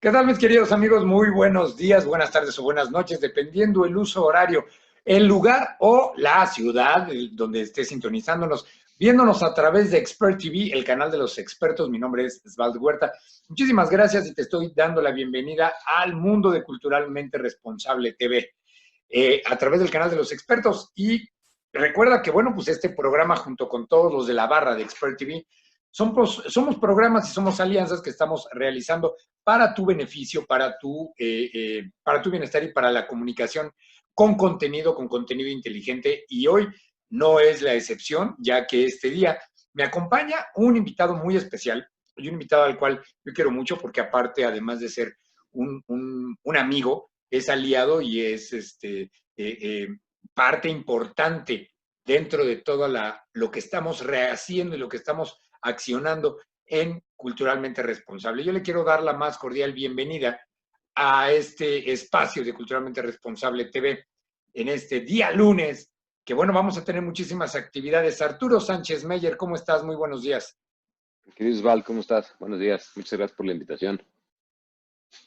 ¿Qué tal, mis queridos amigos? Muy buenos días, buenas tardes o buenas noches, dependiendo el uso horario, el lugar o la ciudad donde esté sintonizándonos, viéndonos a través de Expert TV, el canal de los expertos. Mi nombre es Osvaldo Huerta. Muchísimas gracias y te estoy dando la bienvenida al mundo de Culturalmente Responsable TV, a través del canal de los expertos. Y recuerda que, bueno, pues este programa junto con todos los de la barra de Expert TV somos programas y somos alianzas que estamos realizando para tu beneficio, para tu bienestar y para la comunicación con contenido inteligente. Y hoy no es la excepción, ya que este día me acompaña un invitado muy especial y un invitado al cual yo quiero mucho porque aparte, además de ser un amigo, es aliado y es parte importante dentro de todo lo que estamos rehaciendo y lo que estamos accionando en Culturalmente Responsable. Yo le quiero dar la más cordial bienvenida a este espacio de Culturalmente Responsable TV en este día lunes, que bueno, vamos a tener muchísimas actividades. Arturo Sánchez Meyer, ¿cómo estás? Muy buenos días. Querido Osval, ¿cómo estás? Buenos días. Muchas gracias por la invitación.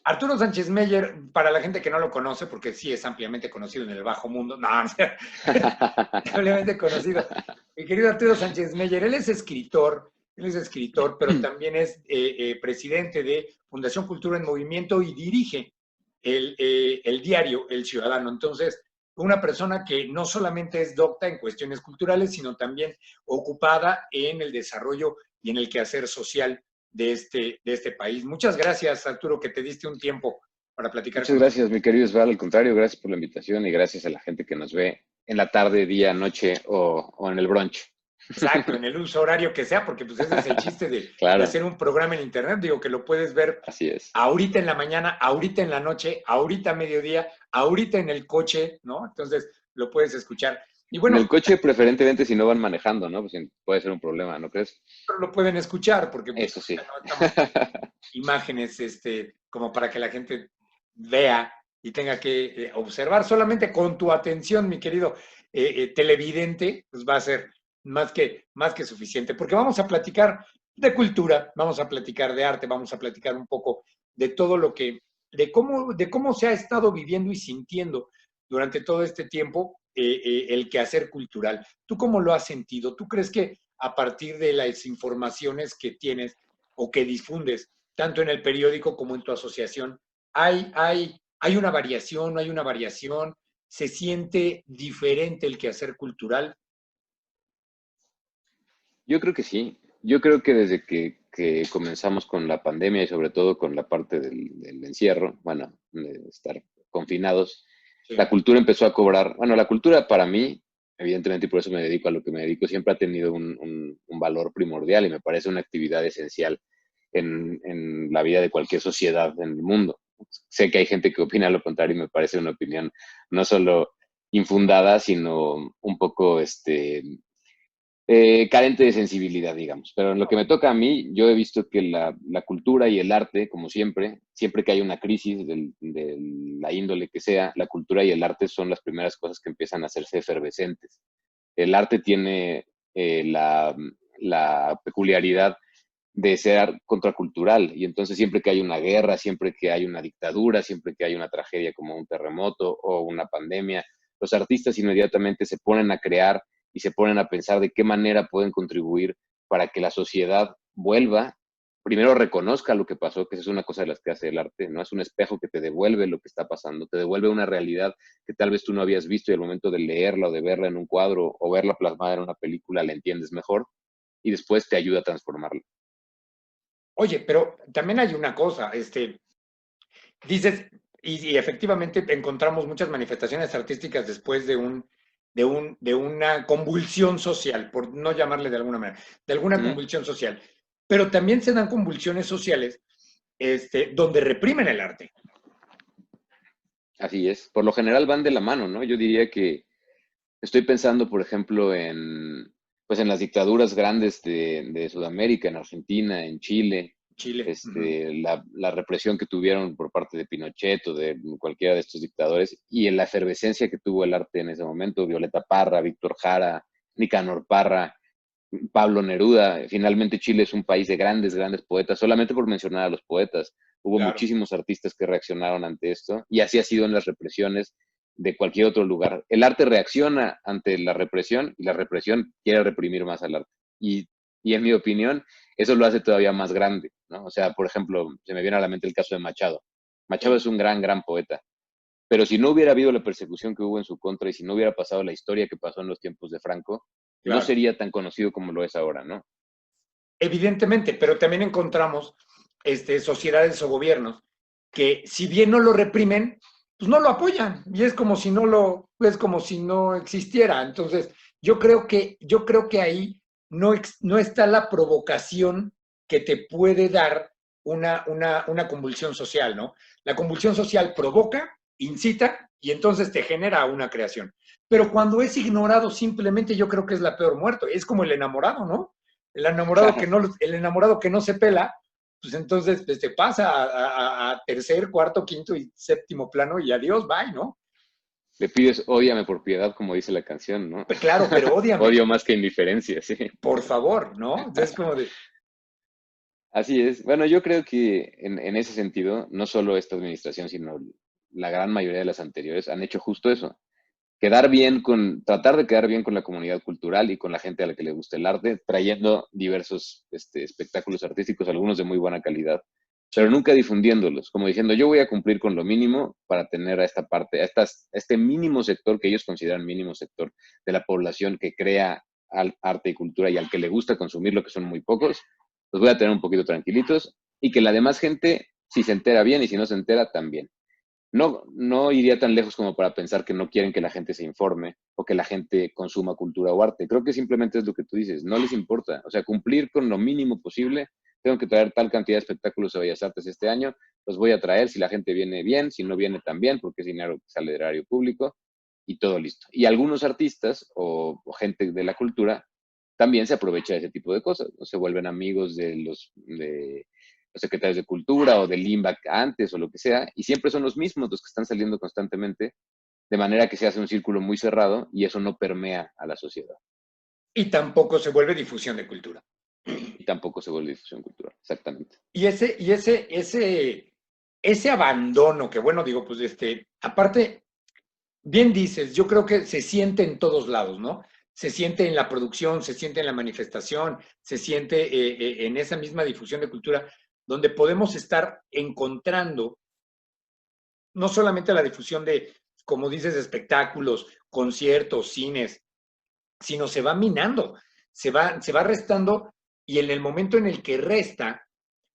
Arturo Sánchez Meyer, para la gente que no lo conoce, porque sí es ampliamente conocido en el bajo mundo, no, ampliamente conocido. Mi querido Arturo Sánchez Meyer, él es escritor, pero también es presidente de Fundación Cultura en Movimiento y dirige el diario El Ciudadano. Entonces, una persona que no solamente es docta en cuestiones culturales, sino también ocupada en el desarrollo y en el quehacer social de este país. Muchas gracias, Arturo, que te diste un tiempo para platicar Muchas con nosotros. gracias, mi querido Osval. Al contrario, gracias por la invitación y gracias a la gente que nos ve en la tarde, día, noche o en el brunch. Exacto, en el uso horario que sea, porque pues ese es el chiste de Claro, hacer un programa en internet. Digo que lo puedes ver así es. ahorita en la mañana, ahorita en la noche, ahorita a mediodía, ahorita en el coche, ¿no? Entonces lo puedes escuchar. Y En el bueno, coche, preferentemente si no van manejando, ¿no? Pues puede ser un problema, ¿no crees? lo pueden escuchar, porque pues Eso sí. no estamos imágenes como para que la gente vea y tenga que observar. Solamente con tu atención, mi querido televidente, pues va a ser más que suficiente, porque vamos a platicar de cultura, vamos a platicar de arte, vamos a platicar un poco de todo lo que, de cómo se ha estado viviendo y sintiendo durante todo este tiempo el quehacer cultural. ¿Tú cómo lo has sentido? ¿Tú crees que a partir de las informaciones que tienes o que difundes, tanto en el periódico como en tu asociación, hay una variación, no hay una variación, se siente diferente el quehacer cultural? Yo creo que sí. Yo creo que desde que comenzamos con la pandemia y sobre todo con la parte del encierro, bueno, de estar confinados, la Sí. cultura empezó a cobrar, bueno, la cultura para mí, evidentemente, y por eso me dedico a lo que me dedico, siempre ha tenido un valor primordial y me parece una actividad esencial en la vida de cualquier sociedad en el mundo. Sé que hay gente que opina lo contrario y me parece una opinión no solo infundada, sino un poco carente de sensibilidad, digamos. Pero en lo que me toca a mí, yo he visto que la cultura y el arte, como siempre, siempre que hay una crisis de la índole que sea, la cultura y el arte son las primeras cosas que empiezan a hacerse efervescentes. El arte tiene la peculiaridad de ser contracultural y entonces siempre que hay una guerra, siempre que hay una dictadura, siempre que hay una tragedia como un terremoto o una pandemia, los artistas inmediatamente se ponen a crear y se ponen a pensar de qué manera pueden contribuir para que la sociedad vuelva, primero reconozca lo que pasó, que esa es una cosa de las que hace el arte, ¿no? Es un espejo que te devuelve lo que está pasando, te devuelve una realidad que tal vez tú no habías visto y al momento de leerla o de verla en un cuadro o verla plasmada en una película la entiendes mejor y después te ayuda a transformarla. Oye, pero también hay una cosa, dices, y efectivamente encontramos muchas manifestaciones artísticas después de una convulsión social, por no llamarle de alguna manera, de alguna Ujú. convulsión social. Pero también se dan convulsiones sociales donde reprimen el arte. Así es. Por lo general van de la mano, ¿no? Yo diría que estoy pensando, por ejemplo, pues en las dictaduras grandes de Sudamérica, en Argentina, en Chile, Chile. Ujú. la represión que tuvieron por parte de Pinochet o de cualquiera de estos dictadores y en la efervescencia que tuvo el arte en ese momento, Violeta Parra, Víctor Jara, Nicanor Parra, Pablo Neruda. Finalmente Chile es un país de grandes, grandes poetas, solamente por mencionar a los poetas. Hubo Claro. muchísimos artistas que reaccionaron ante esto y así ha sido en las represiones de cualquier otro lugar. El arte reacciona ante la represión y la represión quiere reprimir más al arte. Y en mi opinión, eso lo hace todavía más grande, ¿no? O sea, por ejemplo, se me viene a la mente el caso de Machado. Machado es un gran, gran poeta, pero si no hubiera habido la persecución que hubo en su contra y si no hubiera pasado la historia que pasó en los tiempos de Franco, no Claro. sería tan conocido como lo es ahora, ¿no? Evidentemente, pero también encontramos sociedades o gobiernos que, si bien no lo reprimen, pues no lo apoyan y es como si no existiera. Entonces, yo creo que ahí no está la provocación que te puede dar una convulsión social, ¿no? La convulsión social provoca, incita y entonces te genera una creación. Pero cuando es ignorado, simplemente yo creo que es la peor muerte. Es como el enamorado, ¿no? Claro. El enamorado que no se pela, pues entonces te pasa a tercer, cuarto, quinto y séptimo plano y adiós, bye, ¿no? Le pides ódiame por piedad, como dice la canción, ¿no? Claro, pero ódiame, Odio más que indiferencia, sí. por favor, ¿no? Es como de, Así es. Bueno, yo creo que en ese sentido, no solo esta administración, sino la gran mayoría de las anteriores han hecho justo eso. Tratar de quedar bien con la comunidad cultural y con la gente a la que le gusta el arte, trayendo diversos espectáculos artísticos, algunos de muy buena calidad, pero sí, nunca difundiéndolos, como diciendo, yo voy a cumplir con lo mínimo para tener a esta parte, a este mínimo sector que ellos consideran mínimo sector de la población que crea arte y cultura y al que le gusta consumir, lo que son muy pocos, los voy a tener un poquito tranquilitos y que la demás gente, si se entera bien y si no se entera, también. No iría tan lejos como para pensar que no quieren que la gente se informe o que la gente consuma cultura o arte. Creo que simplemente es lo que tú dices, no les importa. O sea, cumplir con lo mínimo posible. Tengo que traer tal cantidad de espectáculos de Bellas Artes este año, los voy a traer. Si la gente viene bien, si no viene también, porque es dinero que sale del erario público y todo listo. Y algunos artistas o gente de la cultura también se aprovecha de ese tipo de cosas, ¿no? Se vuelven amigos de los secretarios de Cultura o del INBAC antes o lo que sea, y siempre son los mismos los que están saliendo constantemente, de manera que se hace un círculo muy cerrado y eso no permea a la sociedad. y tampoco se vuelve difusión de cultura. Y tampoco se vuelve difusión cultural, exactamente. Ese abandono que, bueno, digo, pues aparte, bien dices, yo creo que se siente en todos lados, ¿no? Se siente en la producción, se siente en la manifestación, se siente en esa misma difusión de cultura, donde podemos estar encontrando no solamente la difusión de, como dices, espectáculos, conciertos, cines, sino se va minando, se va restando y en el momento en el que resta,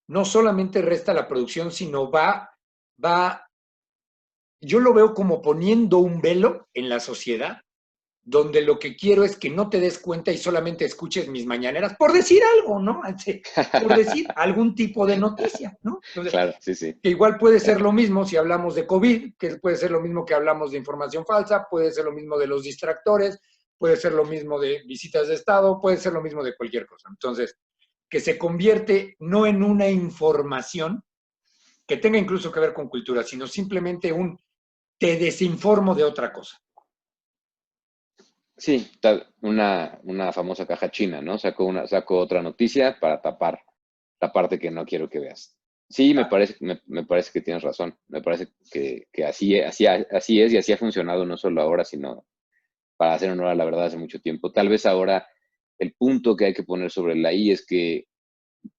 no solamente resta la producción, sino va, yo lo veo como poniendo un velo en la sociedad, donde lo que quiero es que no te des cuenta y solamente escuches mis mañaneras, por decir algo, ¿no? Por decir algún tipo de noticia, ¿no? Entonces, Claro, sí, sí. que igual puede ser lo mismo si hablamos de COVID, que puede ser lo mismo que hablamos de información falsa, puede ser lo mismo de los distractores, puede ser lo mismo de visitas de Estado, puede ser lo mismo de cualquier cosa. Entonces, que se convierte no en una información que tenga incluso que ver con cultura, sino simplemente un te desinformo de otra cosa. Sí, una famosa caja china, ¿no? Saco otra noticia para tapar la parte que no quiero que veas. Sí, me parece que tienes razón. Me parece que así es y así ha funcionado no solo ahora, sino para hacer honor a la verdad hace mucho tiempo. Tal vez ahora el punto que hay que poner sobre la I es que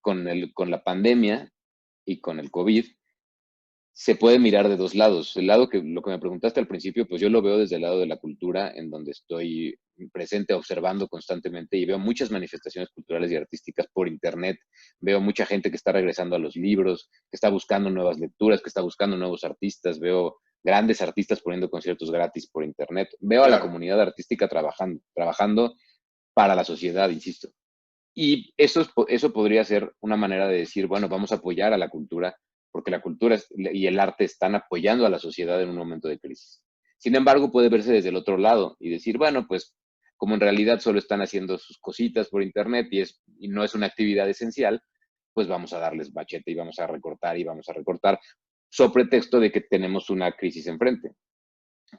con la pandemia y con el COVID, se puede mirar de dos lados. Lo que me preguntaste al principio, pues yo lo veo desde el lado de la cultura, en donde estoy presente observando constantemente y veo muchas manifestaciones culturales y artísticas por internet. Veo mucha gente que está regresando a los libros, que está buscando nuevas lecturas, que está buscando nuevos artistas. Veo grandes artistas poniendo conciertos gratis por internet. Veo a la Claro. comunidad artística trabajando para la sociedad, insisto. Y eso podría ser una manera de decir, bueno, vamos a apoyar a la cultura, porque la cultura y el arte están apoyando a la sociedad en un momento de crisis. Sin embargo, puede verse desde el otro lado y decir, bueno, pues como en realidad solo están haciendo sus cositas por internet y no es una actividad esencial, pues vamos a darles machete y vamos a recortar, sobre pretexto de que tenemos una crisis enfrente.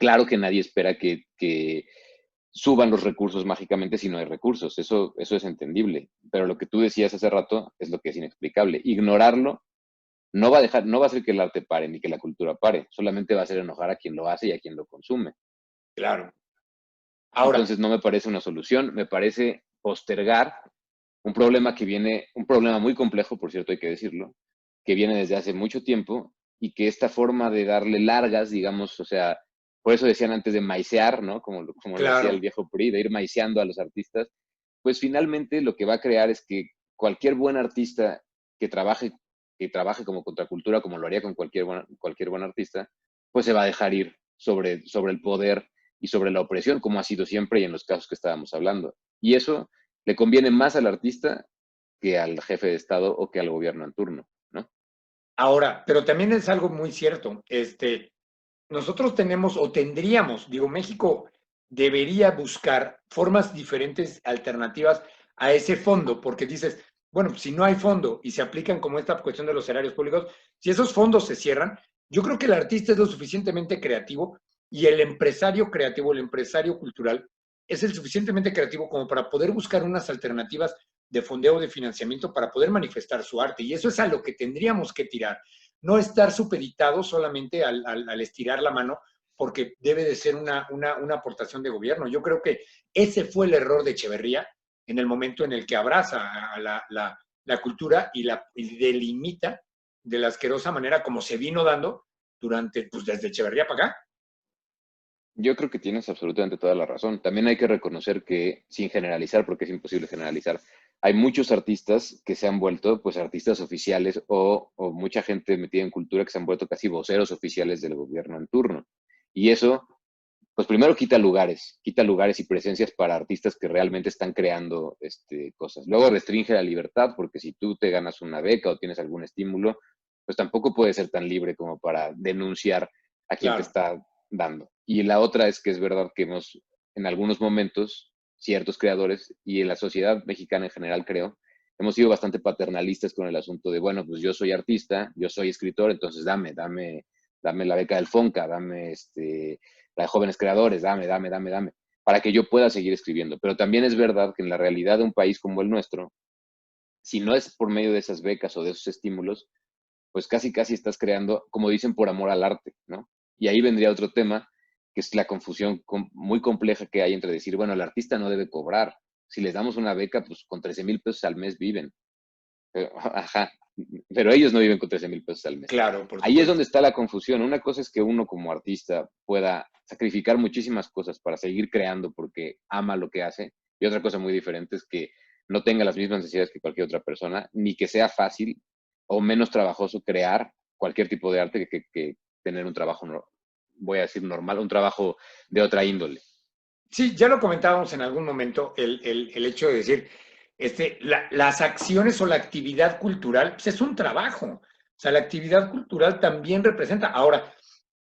Claro que nadie espera que suban los recursos mágicamente si no hay recursos. Eso es entendible. Pero lo que tú decías hace rato es lo que es inexplicable. Ignorarlo no va a hacer que el arte pare ni que la cultura pare, solamente va a hacer enojar a quien lo hace y a quien lo consume. Claro. Ahora, Entonces no me parece una solución, me parece postergar un problema que viene, un problema muy complejo, por cierto, hay que decirlo, que viene desde hace mucho tiempo y que esta forma de darle largas, digamos, o sea, por eso decían antes de maicear, ¿no? Como lo hacía el claro. viejo PRI, de ir maiceando a los artistas, pues finalmente lo que va a crear es que cualquier buen artista que trabaje, que trabaje como contracultura, como lo haría con cualquier buen artista, pues se va a dejar ir sobre el poder y sobre la opresión, como ha sido siempre y en los casos que estábamos hablando. Y eso le conviene más al artista que al jefe de Estado o que al gobierno en turno, ¿no? Ahora, pero también es algo muy cierto. Nosotros tenemos o tendríamos, digo, México debería buscar formas diferentes, alternativas a ese fondo, porque dices, bueno, pues, si no hay fondo y se aplican como esta cuestión de los erarios públicos, si esos fondos se cierran, yo creo que el artista es lo suficientemente creativo y el empresario creativo, el empresario cultural, es el suficientemente creativo como para poder buscar unas alternativas de fondeo, de financiamiento para poder manifestar su arte. Y eso es a lo que tendríamos que tirar, no estar supeditado solamente al estirar la mano, porque debe de ser una aportación de gobierno. Yo creo que ese fue el error de Echeverría en el momento en el que abraza a la cultura y delimita de la asquerosa manera como se vino dando durante, pues desde Echeverría para acá. Yo creo que tienes absolutamente toda la razón. También hay que reconocer que, sin generalizar, porque es imposible generalizar, hay muchos artistas que se han vuelto, pues, artistas oficiales o mucha gente metida en cultura que se han vuelto casi voceros oficiales del gobierno en turno. Y eso, pues, primero quita lugares y presencias para artistas que realmente están creando cosas. Luego restringe la libertad, porque si tú te ganas una beca o tienes algún estímulo, pues tampoco puedes ser tan libre como para denunciar a quien te Claro. está dando. Y la otra es que es verdad que hemos, en algunos momentos, ciertos creadores y en la sociedad mexicana en general, creo, hemos sido bastante paternalistas con el asunto de, bueno, pues yo soy artista, yo soy escritor, entonces dame la beca del FONCA, dame la de jóvenes creadores, dame, para que yo pueda seguir escribiendo. Pero también es verdad que en la realidad de un país como el nuestro, si no es por medio de esas becas o de esos estímulos, pues casi estás creando, como dicen, por amor al arte, ¿no? Y ahí vendría otro tema, que es la confusión muy compleja que hay entre decir, bueno, el artista no debe cobrar. Si les damos una beca, pues con 13,000 pesos al mes viven. Ajá, pero ellos no viven con 13,000 pesos al mes. Claro, por Ahí es donde supuesto. está la confusión. Una cosa es que uno como artista pueda sacrificar muchísimas cosas para seguir creando porque ama lo que hace, y otra cosa muy diferente es que no tenga las mismas necesidades que cualquier otra persona, ni que sea fácil o menos trabajoso crear cualquier tipo de arte que tener un trabajo, voy a decir normal, un trabajo de otra índole. Sí, ya lo comentábamos en algún momento, el hecho de decir, las acciones o la actividad cultural, pues es un trabajo. O sea, la actividad cultural también representa. Ahora,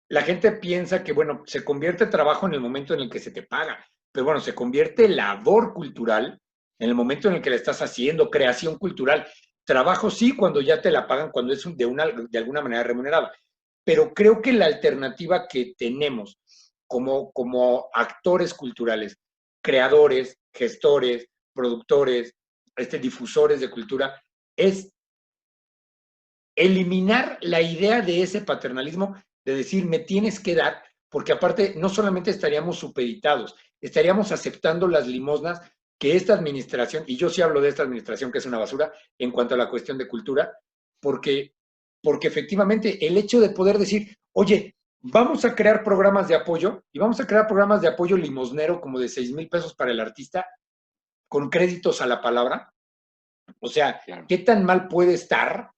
la gente piensa que, bueno, se convierte trabajo en el momento en el que se te paga, pero bueno, se convierte labor cultural en el momento en el que la estás haciendo, creación cultural. Trabajo sí cuando ya te la pagan, cuando es de alguna manera remunerada. Pero creo que la alternativa que tenemos como actores culturales, creadores, gestores, productores, difusores de cultura, es eliminar la idea de ese paternalismo de decir me tienes que dar, porque aparte no solamente estaríamos supeditados, estaríamos aceptando las limosnas que esta administración, y yo sí hablo de esta administración que es una basura en cuanto a la cuestión de cultura, porque, porque efectivamente el hecho de poder decir, oye, vamos a crear programas de apoyo y vamos a crear programas de apoyo limosnero como de 6,000 pesos para el artista con créditos a la palabra. O sea, Claro. ¿qué tan mal puede estar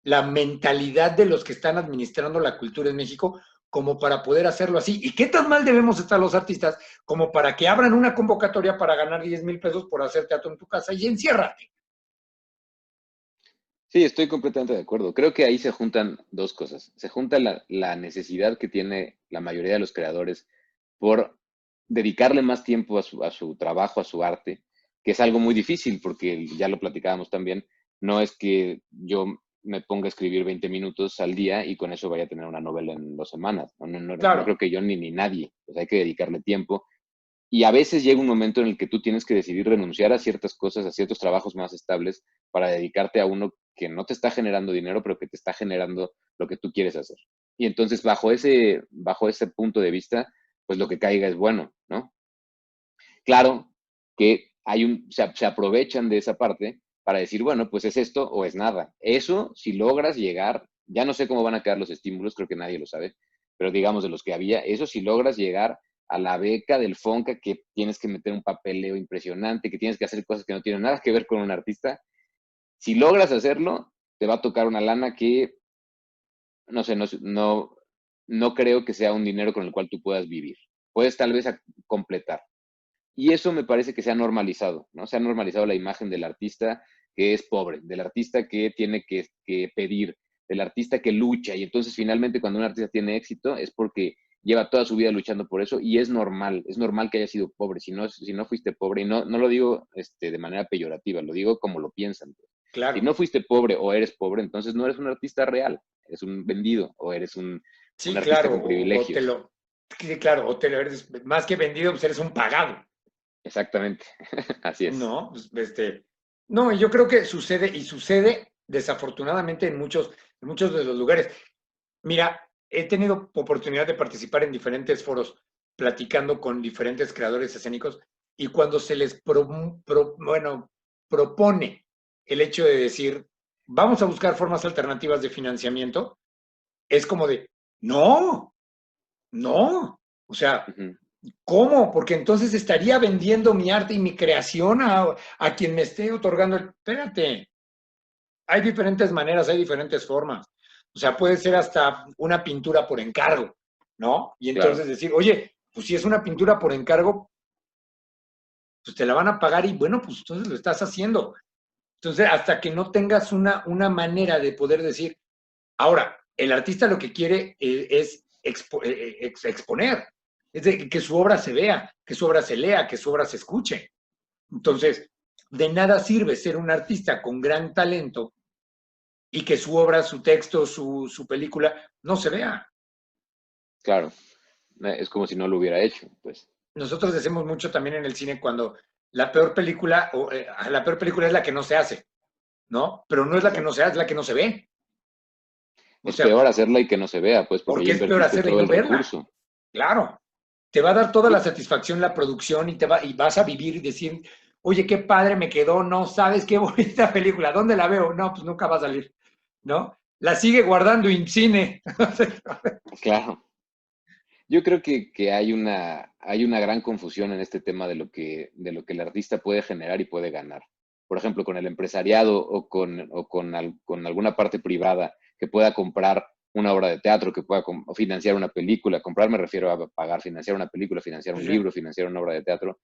la mentalidad de los que están administrando la cultura en México como para poder hacerlo así? ¿Y qué tan mal debemos estar los artistas como para que abran una convocatoria para ganar 10,000 pesos por hacer teatro en tu casa y enciérrate? Sí, estoy completamente de acuerdo. Creo que ahí se juntan dos cosas. Se junta la necesidad que tiene la mayoría de los creadores por dedicarle más tiempo a su trabajo, a su arte, que es algo muy difícil porque ya lo platicábamos también. No es que yo me ponga a escribir 20 minutos al día y con eso vaya a tener una novela en 2 semanas. No Claro, creo que yo ni nadie. Pues hay que dedicarle tiempo. Y a veces llega un momento en el que tú tienes que decidir renunciar a ciertas cosas, a ciertos trabajos más estables para dedicarte a uno que no te está generando dinero, pero que te está generando lo que tú quieres hacer. Y entonces, bajo ese punto de vista, pues lo que caiga es bueno, ¿no? Claro que se aprovechan de esa parte para decir, bueno, pues es esto o es nada. Eso, si logras llegar, ya no sé cómo van a quedar los estímulos, creo que nadie lo sabe, pero digamos de los que había, eso si logras llegar a la beca del FONCA, que tienes que meter un papeleo impresionante, que tienes que hacer cosas que no tienen nada que ver con un artista, si logras hacerlo, te va a tocar una lana que, no sé, no creo que sea un dinero con el cual tú puedas vivir. Puedes tal vez completar. Y eso me parece que se ha normalizado, ¿no? Se ha normalizado la imagen del artista que es pobre, del artista que tiene que pedir, del artista que lucha. Y entonces finalmente cuando un artista tiene éxito es porque lleva toda su vida luchando por eso y es normal que haya sido pobre. Si no fuiste pobre, y no lo digo de manera peyorativa, lo digo como lo piensan. Si Claro. no fuiste pobre o eres pobre, entonces no eres un artista real, eres un vendido o eres un Sí, artista claro, con privilegios. sí, claro, o te lo eres, más que vendido, pues eres un pagado, Exactamente, así es. ¿no? No, y yo creo que sucede, y sucede desafortunadamente en muchos de los lugares. Mira, he tenido oportunidad de participar en diferentes foros platicando con diferentes creadores escénicos y cuando se les propone el hecho de decir, vamos a buscar formas alternativas de financiamiento, es como de, no, no. O sea, Ujú. ¿cómo? Porque entonces estaría vendiendo mi arte y mi creación a quien me esté otorgando el... Espérate, hay diferentes maneras, hay diferentes formas. O sea, puede ser hasta una pintura por encargo, ¿no? Y Claro. entonces decir, oye, pues si es una pintura por encargo, pues te la van a pagar y bueno, pues entonces lo estás haciendo. Entonces, hasta que no tengas una manera de poder decir, ahora, el artista lo que quiere es exponer, es de que su obra se vea, que su obra se lea, que su obra se escuche. Entonces, de nada sirve ser un artista con gran talento y que su obra, su texto, su película no se vea. Claro, es como si no lo hubiera hecho, pues. Nosotros decimos mucho también en el cine cuando la peor película, la peor película es la que no se hace, ¿no? Pero no es la que no Exacto. se hace, es la que no se ve. O Es sea, peor hacerla y que no se vea, pues, porque ¿por qué ya es peor invertiste hacerla y todo no el verla? recurso. Claro, te va a dar toda la Y satisfacción la producción y vas a vivir y decir, oye, qué padre me quedó, no sabes qué bonita película, ¿dónde la veo? No, pues nunca va a salir, ¿no? La sigue guardando en cine. claro, yo creo que hay una gran confusión en este tema de lo que el artista puede generar y puede ganar. Por ejemplo, con el empresariado o con alguna parte privada que pueda comprar una obra de teatro, que pueda financiar una película. Comprar me refiero a pagar, financiar una película, financiar Sí, un sí. libro, financiar una obra de teatro.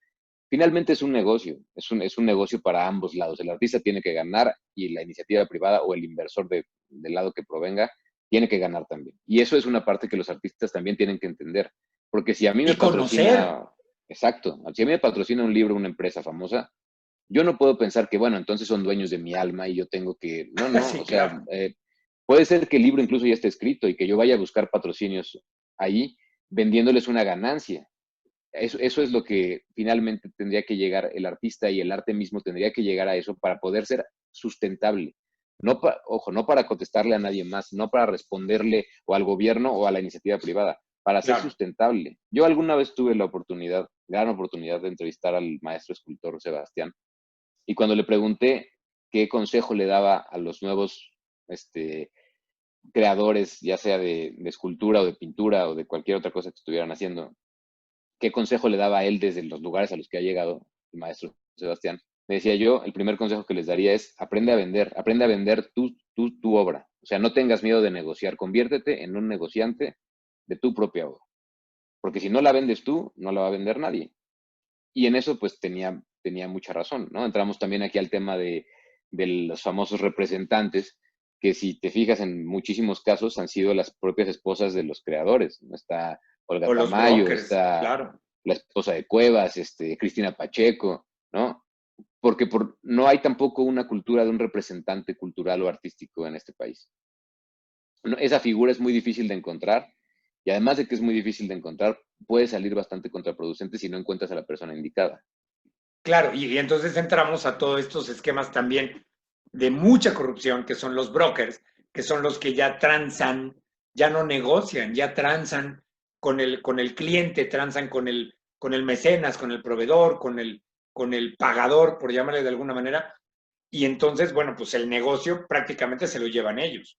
Finalmente es un negocio, es un negocio para ambos lados. El artista tiene que ganar y la iniciativa privada o el inversor del lado que provenga tiene que ganar también. Y eso es una parte que los artistas también tienen que entender. Porque si a mí me Y conocer. patrocina, exacto, si a mí me patrocina un libro, una empresa famosa, yo no puedo pensar que, bueno, entonces son dueños de mi alma y yo tengo que, no, no, Sí, o sea, claro. puede ser que el libro incluso ya esté escrito y que yo vaya a buscar patrocinios ahí vendiéndoles una ganancia. Eso es lo que finalmente tendría que llegar el artista y el arte mismo tendría que llegar a eso para poder ser sustentable. Ojo, no para contestarle a nadie más, no para responderle o al gobierno o a la iniciativa privada, para ser Claro. sustentable. Yo alguna vez tuve la gran oportunidad de entrevistar al maestro escultor Sebastián y cuando le pregunté qué consejo le daba a los nuevos creadores, ya sea de escultura o de pintura o de cualquier otra cosa que estuvieran haciendo, qué consejo le daba a él desde los lugares a los que ha llegado el maestro Sebastián. Me decía yo, el primer consejo que les daría es aprende a vender tu obra. O sea, no tengas miedo de negociar, conviértete en un negociante de tu propia obra. Porque si no la vendes tú, no la va a vender nadie. Y en eso pues tenía mucha razón, ¿no? Entramos también aquí al tema de los famosos representantes, que si te fijas en muchísimos casos han sido las propias esposas de los creadores, ¿no? Está Olga O los Tamayo, brokers, está claro. la esposa de Cuevas, Cristina Pacheco, ¿no? Porque no hay tampoco una cultura de un representante cultural o artístico en este país. Esa figura es muy difícil de encontrar y además de que es muy difícil de encontrar, puede salir bastante contraproducente si no encuentras a la persona indicada. Claro, y entonces entramos a todos estos esquemas también de mucha corrupción, que son los brokers, que son los que ya transan, ya no negocian, ya transan con el cliente, transan con el mecenas, con el proveedor, con el pagador, por llamarle de alguna manera, y entonces, bueno, pues el negocio prácticamente se lo llevan ellos.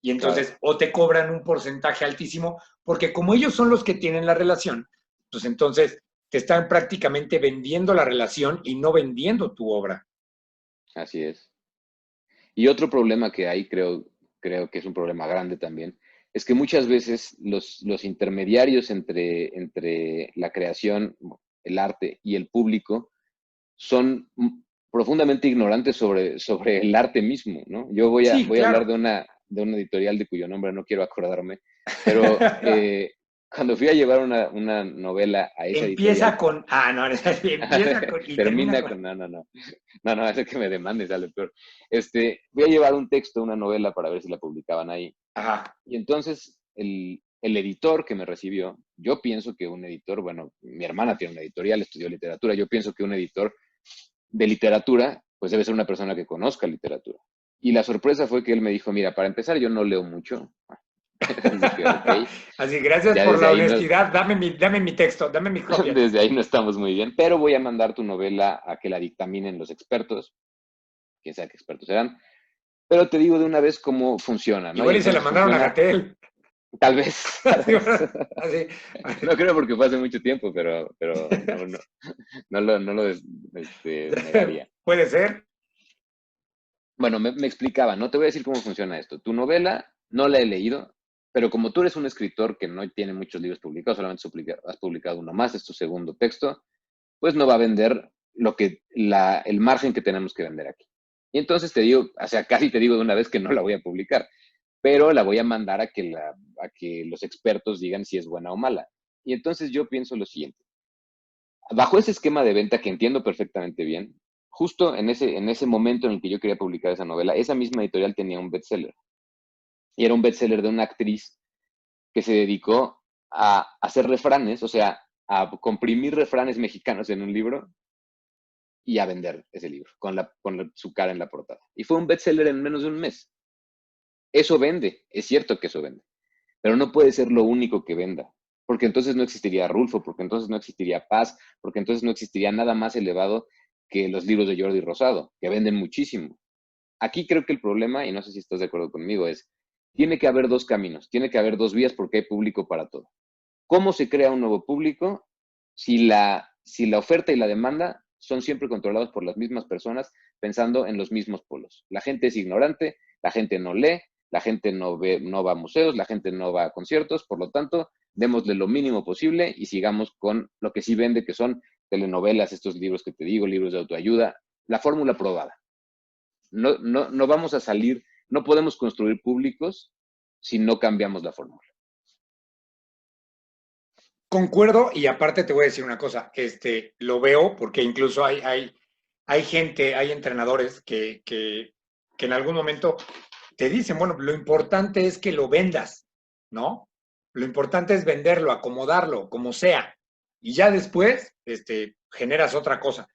Y Claro, entonces, o te cobran un porcentaje altísimo, porque como ellos son los que tienen la relación, pues entonces te están prácticamente vendiendo la relación y no vendiendo tu obra. así es. Y otro problema que hay, creo que es un problema grande también, es que muchas veces los intermediarios entre la creación, el arte y el público son profundamente ignorantes sobre el arte mismo, ¿no? Yo Sí, voy a hablar claro. de una editorial de cuyo nombre no quiero acordarme, pero cuando fui a llevar una novela a esa Empieza editorial, con A, no, empieza con y termina termina con. con, no, hace que me demande, sale peor. Voy a llevar un texto, una novela para ver si la publicaban ahí. Ajá. Y entonces el editor que me recibió, yo pienso que un editor, bueno, mi hermana tiene una editorial, estudió literatura, yo pienso que un editor de literatura, pues debe ser una persona que conozca literatura. Y la sorpresa fue que él me dijo, mira, para empezar yo no leo mucho. Así que, ok, Así, gracias ya por desde la ahí no, honestidad. Dame mi texto, dame mi copia. desde ahí no estamos muy bien, pero voy a mandar tu novela a que la dictaminen los expertos, quién sabe qué expertos serán, pero te digo de una vez cómo funciona, ¿no? Y Igual y se la entonces mandaron a funciona, Gatel. tal vez, tal Así, vez. así. No creo porque fue hace mucho tiempo, pero no lo negaría. Puede ser. Bueno, me explicaba, no te voy a decir cómo funciona esto. Tu novela no la he leído, pero como tú eres un escritor que no tiene muchos libros publicados, solamente has publicado uno más, es tu segundo texto, pues no va a vender el margen que tenemos que vender aquí. Y entonces te digo, o sea, casi te digo de una vez que no la voy a publicar, pero la voy a mandar a que los expertos digan si es buena o mala. Y entonces yo pienso lo siguiente, bajo ese esquema de venta que entiendo perfectamente bien, justo en ese momento en el que yo quería publicar esa novela, esa misma editorial tenía un bestseller. Y era un bestseller de una actriz que se dedicó a hacer refranes, o sea, a comprimir refranes mexicanos en un libro y a vender ese libro su cara en la portada. Y fue un bestseller en menos de un mes. Eso vende, es cierto que eso vende, pero no puede ser lo único que venda, porque entonces no existiría Rulfo, porque entonces no existiría Paz, porque entonces no existiría nada más elevado que los libros de Jordi Rosado, que venden muchísimo. Aquí creo que el problema, y no sé si estás de acuerdo conmigo, es, tiene que haber dos caminos, tiene que haber dos vías porque hay público para todo. ¿Cómo se crea un nuevo público si la oferta y la demanda son siempre controlados por las mismas personas pensando en los mismos polos? La gente es ignorante, la gente no lee, la gente no va a museos, la gente no va a conciertos, por lo tanto, démosle lo mínimo posible y sigamos con lo que sí vende, que son telenovelas, estos libros que te digo, libros de autoayuda, la fórmula probada. No vamos a salir, no podemos construir públicos si no cambiamos la fórmula. Concuerdo y aparte te voy a decir una cosa, lo veo porque incluso hay gente, hay entrenadores que en algún momento te dicen, bueno, lo importante es que lo vendas, ¿no? Lo importante es venderlo, acomodarlo, como sea. Y ya después, generas otra cosa.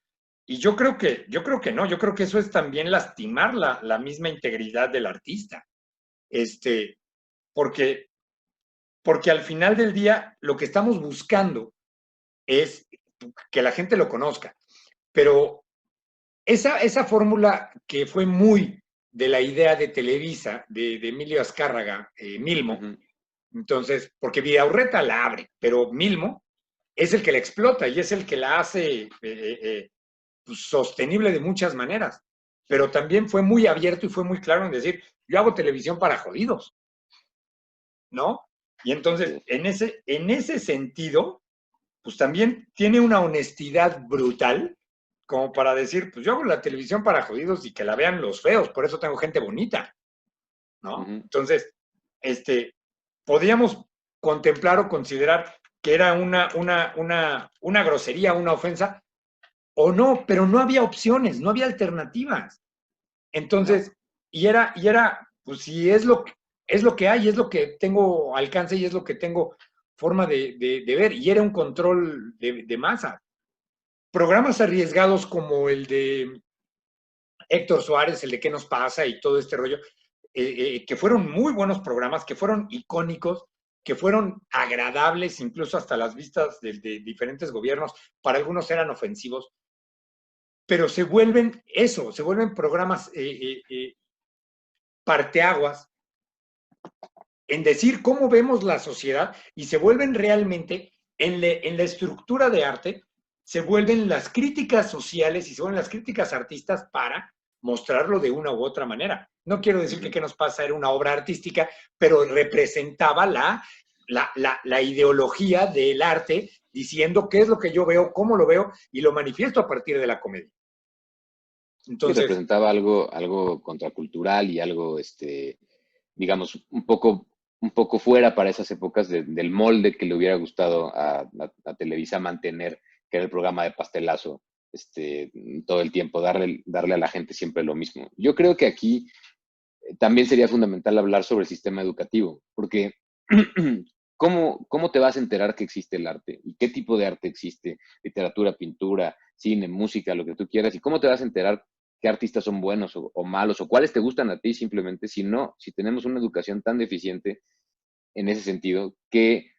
Y yo creo que no, yo creo que eso es también lastimar la misma integridad del artista. Este, porque, porque al final del día lo que estamos buscando es que la gente lo conozca. Pero esa fórmula que fue muy de la idea de Televisa, de Emilio Azcárraga, Uh Milmo, -huh. entonces, porque Vidaurreta la abre, pero Milmo es el que la explota y es el que la hace pues, sostenible de muchas maneras. Pero también fue muy abierto y fue muy claro en decir, yo hago televisión para jodidos, ¿no? Y Así entonces, es. en ese sentido, pues también tiene una honestidad brutal como para decir, pues yo hago la televisión para jodidos y que la vean los feos, por eso tengo gente bonita, Uh ¿no? -huh. Entonces, podríamos contemplar o considerar que era una grosería, una ofensa, o no, pero no había opciones, no había alternativas. No. Entonces, pues si es lo que hay, es lo que tengo alcance y es lo que tengo forma de ver, y era un control de masa. Programas arriesgados como Héctor Suárez, el de ¿Qué nos pasa? Y todo este rollo, que fueron muy buenos programas, que fueron icónicos, que fueron agradables incluso hasta las vistas de diferentes gobiernos, para algunos eran ofensivos, pero se vuelven eso, se vuelven programas parteaguas en decir cómo vemos la sociedad y se vuelven realmente en la estructura de arte, se vuelven las críticas sociales y se vuelven las críticas artistas para mostrarlo de una u otra manera. No quiero decir que ¿Qué nos pasa? Era una obra artística, pero representaba la ideología del arte diciendo qué es lo que yo veo, cómo lo veo y lo manifiesto a partir de la comedia. Sí, Entonces, representaba algo contracultural y algo, digamos, un poco fuera para esas épocas del molde que le hubiera gustado a Televisa mantener, que era el programa de pastelazo, todo el tiempo, darle a la gente siempre lo mismo. Yo creo que aquí también sería fundamental hablar sobre el sistema educativo, porque ¿cómo te vas a enterar que existe el arte? ¿Y qué tipo de arte existe? Literatura, pintura, cine, música, lo que tú quieras. ¿Y cómo te vas a enterar qué artistas son buenos o malos? ¿O cuáles te gustan a ti simplemente? Si tenemos una educación tan deficiente en ese sentido, que,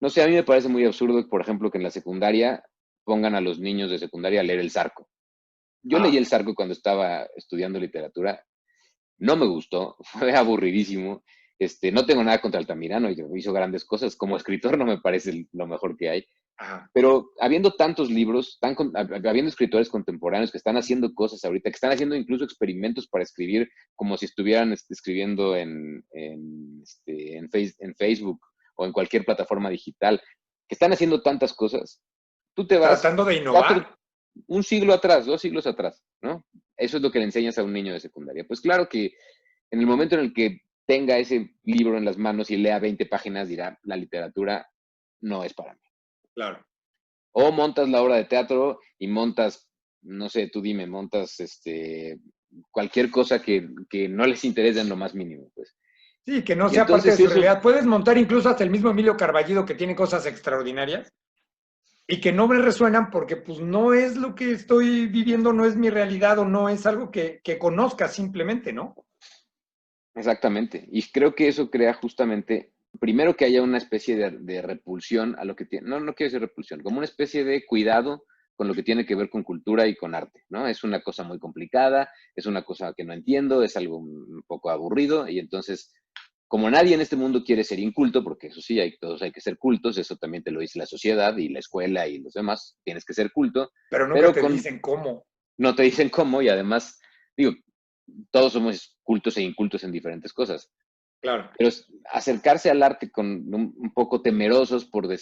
no sé, a mí me parece muy absurdo, por ejemplo, que en la secundaria pongan a los niños de secundaria a leer El Zarco. Yo leí El Zarco cuando estaba estudiando literatura, no me gustó, fue aburridísimo. No tengo nada contra Altamirano, hizo grandes cosas. Como escritor no me parece lo mejor que hay. Pero habiendo tantos libros, habiendo escritores contemporáneos que están haciendo cosas ahorita, que están haciendo incluso experimentos para escribir como si estuvieran escribiendo en Facebook o en cualquier plataforma digital, que están haciendo tantas cosas, tú te vas tratando de innovar. un siglo atrás, 2 siglos atrás, ¿no? Eso es lo que le enseñas a un niño de secundaria. Pues claro que en el momento en el que tenga ese libro en las manos y lea 20 páginas, dirá, la literatura no es para mí. Claro. O montas la obra de teatro y montas, no sé, tú dime, montas cualquier cosa que no les interese en lo más mínimo, pues. Sí, que no Y sea parte de entonces su eso, realidad. Puedes montar incluso hasta el mismo Emilio Carballido, que tiene cosas extraordinarias y que no me resuenan porque pues no es lo que estoy viviendo, no es mi realidad o no es algo que conozca simplemente, ¿no? exactamente. Y creo que eso crea justamente, primero que haya una especie de repulsión a lo que tiene, no quiero decir repulsión, como una especie de cuidado con lo que tiene que ver con cultura y con arte, ¿no? Es una cosa muy complicada, es una cosa que no entiendo, es algo un poco aburrido y entonces, como nadie en este mundo quiere ser inculto, porque eso sí, todos hay que ser cultos, eso también te lo dice la sociedad y la escuela y los demás, tienes que ser culto, Pero nunca pero te dicen cómo. no te dicen cómo y además, digo, todos somos cultos e incultos en diferentes cosas. Claro. Pero acercarse al arte con un poco temerosos porque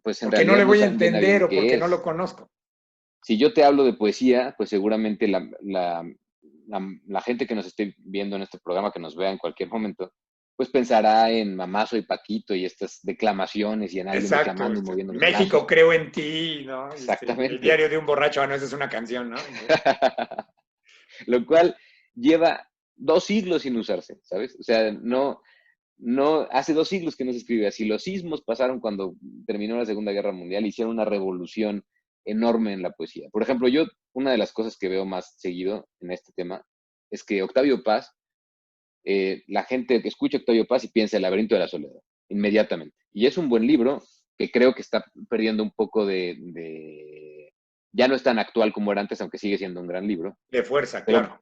pues en Porque no realidad le no voy a saben bien a entender bien o qué porque no lo es. conozco. Si yo te hablo de poesía, pues seguramente la gente que nos esté viendo en este programa, que nos vea en cualquier momento, pues pensará en Mamá Soy Paquito y estas declamaciones y en alguien Exacto. declamando y moviendo los México, brazos. creo en ti, ¿no? El Exactamente. diario de un borracho, no, esa es una canción, ¿no? Lo cual lleva 2 siglos sin usarse, ¿sabes? O sea, hace 2 siglos que no se escribe así. Los sismos pasaron cuando terminó la Segunda Guerra Mundial, hicieron una revolución enorme en la poesía. Por ejemplo, yo, una de las cosas que veo más seguido en este tema es que Octavio Paz, la gente que escucha Octavio Paz y piensa El laberinto de la soledad, inmediatamente. Y es un buen libro que creo que está perdiendo un poco ya no es tan actual como era antes, aunque sigue siendo un gran libro. De fuerza, Pero claro.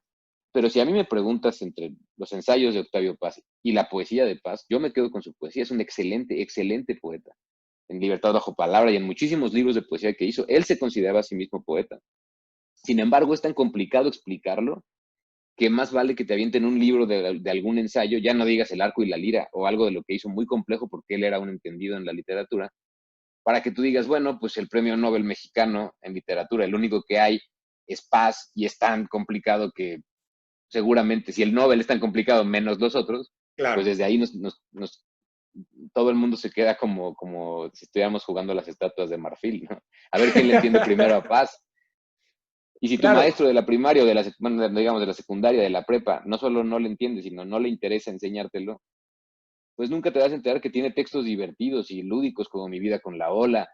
pero si a mí me preguntas entre los ensayos de Octavio Paz y la poesía de Paz, yo me quedo con su poesía. Es un excelente, excelente poeta. En Libertad bajo palabra y en muchísimos libros de poesía que hizo, él se consideraba a sí mismo poeta. Sin embargo, es tan complicado explicarlo que más vale que te avienten un libro de algún ensayo, ya no digas El arco y la lira o algo de lo que hizo muy complejo porque él era un entendido en la literatura, para que tú digas, bueno, pues el premio Nobel mexicano en literatura, el único que hay es Paz y es tan complicado que seguramente si el Nobel es tan complicado menos los otros, pues Claro. desde ahí todo el mundo se queda como si estuviéramos jugando las estatuas de marfil, ¿no? A ver quién le entiende primero a Paz. Y si tu Claro. maestro de la primaria o digamos de la secundaria, de la prepa, no solo no le entiende, sino no le interesa enseñártelo, pues nunca te vas a enterar que tiene textos divertidos y lúdicos como Mi vida con la ola,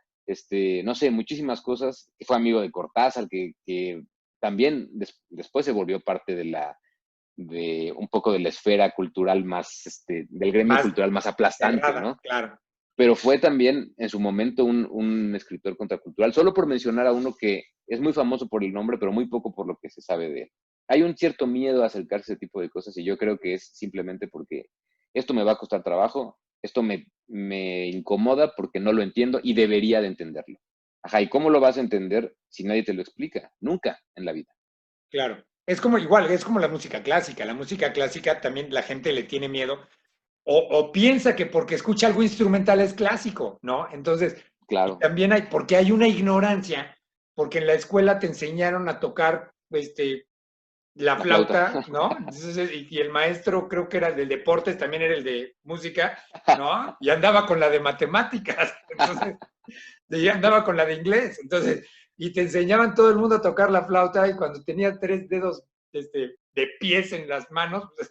no sé, muchísimas cosas, que fue amigo de Cortázar, que también después se volvió parte de un poco de la esfera cultural más, del gremio Más cultural más aplastante, cerrada, ¿no? claro. Pero fue también en su momento un escritor contracultural, solo por mencionar a uno que es muy famoso por el nombre, pero muy poco por lo que se sabe de él. Hay un cierto miedo a acercarse a ese tipo de cosas y yo creo que es simplemente porque esto me va a costar trabajo, esto me incomoda porque no lo entiendo y debería de entenderlo. Ajá, ¿y cómo lo vas a entender si nadie te lo explica? Nunca en la vida. Claro. Es como igual, es como la música clásica. La música clásica también la gente le tiene miedo o piensa que porque escucha algo instrumental es clásico, ¿no? Entonces, y Claro, también porque hay una ignorancia, porque en la escuela te enseñaron a tocar la la flauta. flauta, ¿no? Entonces, y el maestro creo que era el del deportes, también era el de música, ¿no? Y andaba con la de matemáticas, entonces, y andaba con la de inglés, entonces, y te enseñaban todo el mundo a tocar la flauta y cuando tenía 3 dedos de pies en las manos, pues,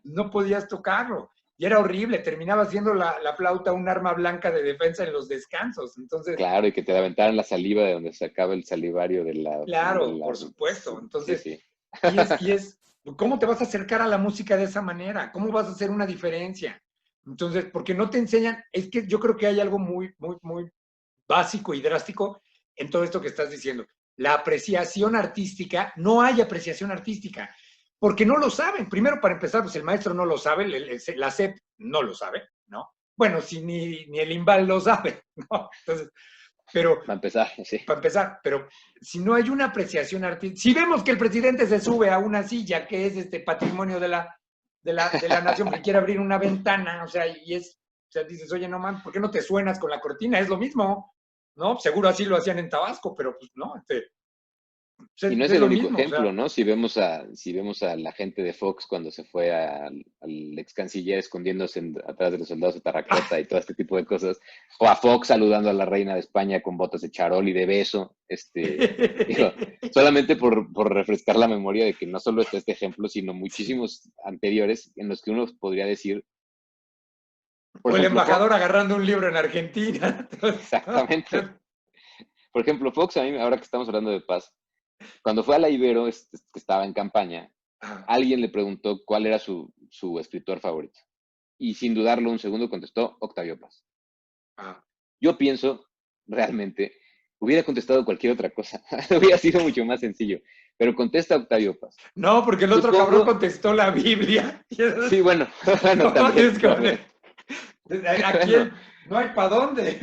no podías tocarlo. Y era horrible, terminaba siendo la flauta un arma blanca de defensa en los descansos. Entonces, Claro, y que te aventaran la saliva de donde se acaba el salivario de claro, la... por supuesto. Sí, Entonces, sí. ¿cómo te vas a acercar a la música de esa manera? ¿Cómo vas a hacer una diferencia? Entonces, porque no te enseñan, es que yo creo que hay algo muy, muy, muy básico y drástico en todo esto que estás diciendo. La apreciación artística, no hay apreciación artística, porque no lo saben. Primero, para empezar, pues el maestro no lo sabe, la SEP no lo sabe, ¿no? Bueno, si ni el IMBAL lo sabe, ¿no? Entonces, pero Va a empezar, sí. para empezar, pero si no hay una apreciación artística, si vemos que el presidente se sube a una silla que es patrimonio de la nación, porque quiere abrir una ventana, o sea, o sea, dices, oye, no man, ¿por qué no te suenas con la cortina? Es lo mismo, ¿no? Seguro así lo hacían en Tabasco, pero pues no, pues, Y no es es el lo único mismo, o ejemplo, sea, ¿no? Si vemos a la gente de Fox cuando se fue al ex canciller escondiéndose atrás de los soldados de Terracota y todo este tipo de cosas, o a Fox saludando a la reina de España con botas de charol y de beso, digo, solamente por refrescar la memoria de que no solo está este ejemplo, sino sí. muchísimos anteriores en los que uno podría decir, por O el ejemplo, embajador Fox, agarrando un libro en Argentina. exactamente. Por ejemplo, Fox, a mí, ahora que estamos hablando de paz, cuando fue a la Ibero, que estaba en campaña, Ah, alguien le preguntó cuál era su escritor favorito. Y sin dudarlo un segundo contestó Octavio Paz. ah. Yo pienso, realmente, hubiera contestado cualquier otra cosa. Hubiera sido mucho más sencillo. Pero contesta Octavio Paz. No, porque el otro cabrón Supongo, contestó la Biblia. sí, bueno, bueno, No, también, también. aquí Bueno, no hay para dónde.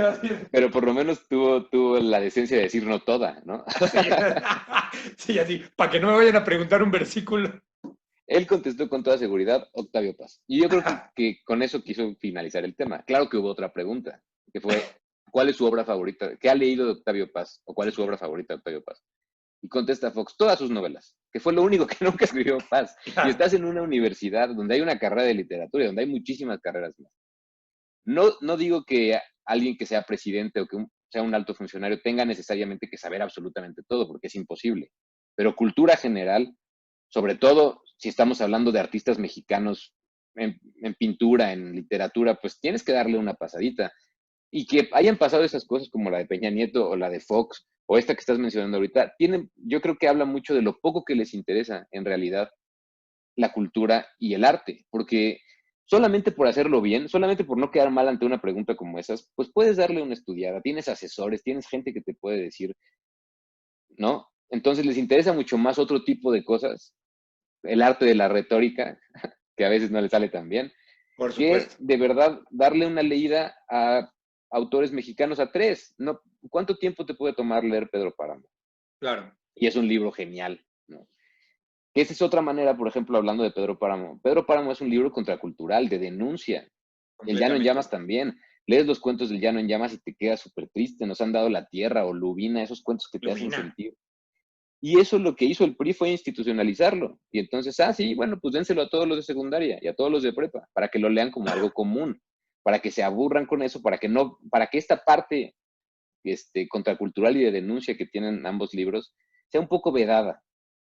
pero por lo menos tuvo la decencia de decir no toda, ¿no? Sí, sí, así, para que no me vayan a preguntar un versículo. Él contestó con toda seguridad Octavio Paz. Y yo creo que con eso quiso finalizar el tema. Claro que hubo otra pregunta, que fue, ¿cuál es su obra favorita? ¿Qué ha leído de Octavio Paz? ¿O cuál es su obra favorita de Octavio Paz? Y contesta Fox, todas sus novelas, que fue lo único que nunca escribió Paz. Y Claro, estás en una universidad donde hay una carrera de literatura y donde hay muchísimas carreras más. No digo que alguien que sea presidente o que sea un alto funcionario tenga necesariamente que saber absolutamente todo, porque es imposible. Pero cultura general, sobre todo si estamos hablando de artistas mexicanos en pintura, en literatura, pues tienes que darle una pasadita. Y que hayan pasado esas cosas como la de Peña Nieto o la de Fox o esta que estás mencionando ahorita, yo creo que habla mucho de lo poco que les interesa en realidad la cultura y el arte, porque solamente por hacerlo bien, solamente por no quedar mal ante una pregunta como esas, pues puedes darle una estudiada, tienes asesores, tienes gente que te puede decir, ¿no? Entonces les interesa mucho más otro tipo de cosas, el arte de la retórica, que a veces no le sale tan bien, por que supuesto. de verdad darle una leída a autores mexicanos a tres. ¿No? ¿Cuánto tiempo te puede tomar leer Pedro Páramo? Claro, Y es un libro genial, ¿no? Que esa es otra manera, por ejemplo, hablando de Pedro Páramo. Pedro Páramo es un libro contracultural, de denuncia. El Llano en completamente. Llamas también. Lees los cuentos del Llano en Llamas y te quedas súper triste. Nos han dado la tierra o Lubina, esos cuentos que te hacen Lubina. sentir. Y eso lo que hizo el PRI fue institucionalizarlo. Y entonces, sí, bueno, pues dénselo a todos los de secundaria y a todos los de prepa, para que lo lean como algo común, para que se aburran con eso, para que esta parte contracultural y de denuncia que tienen ambos libros sea un poco vedada.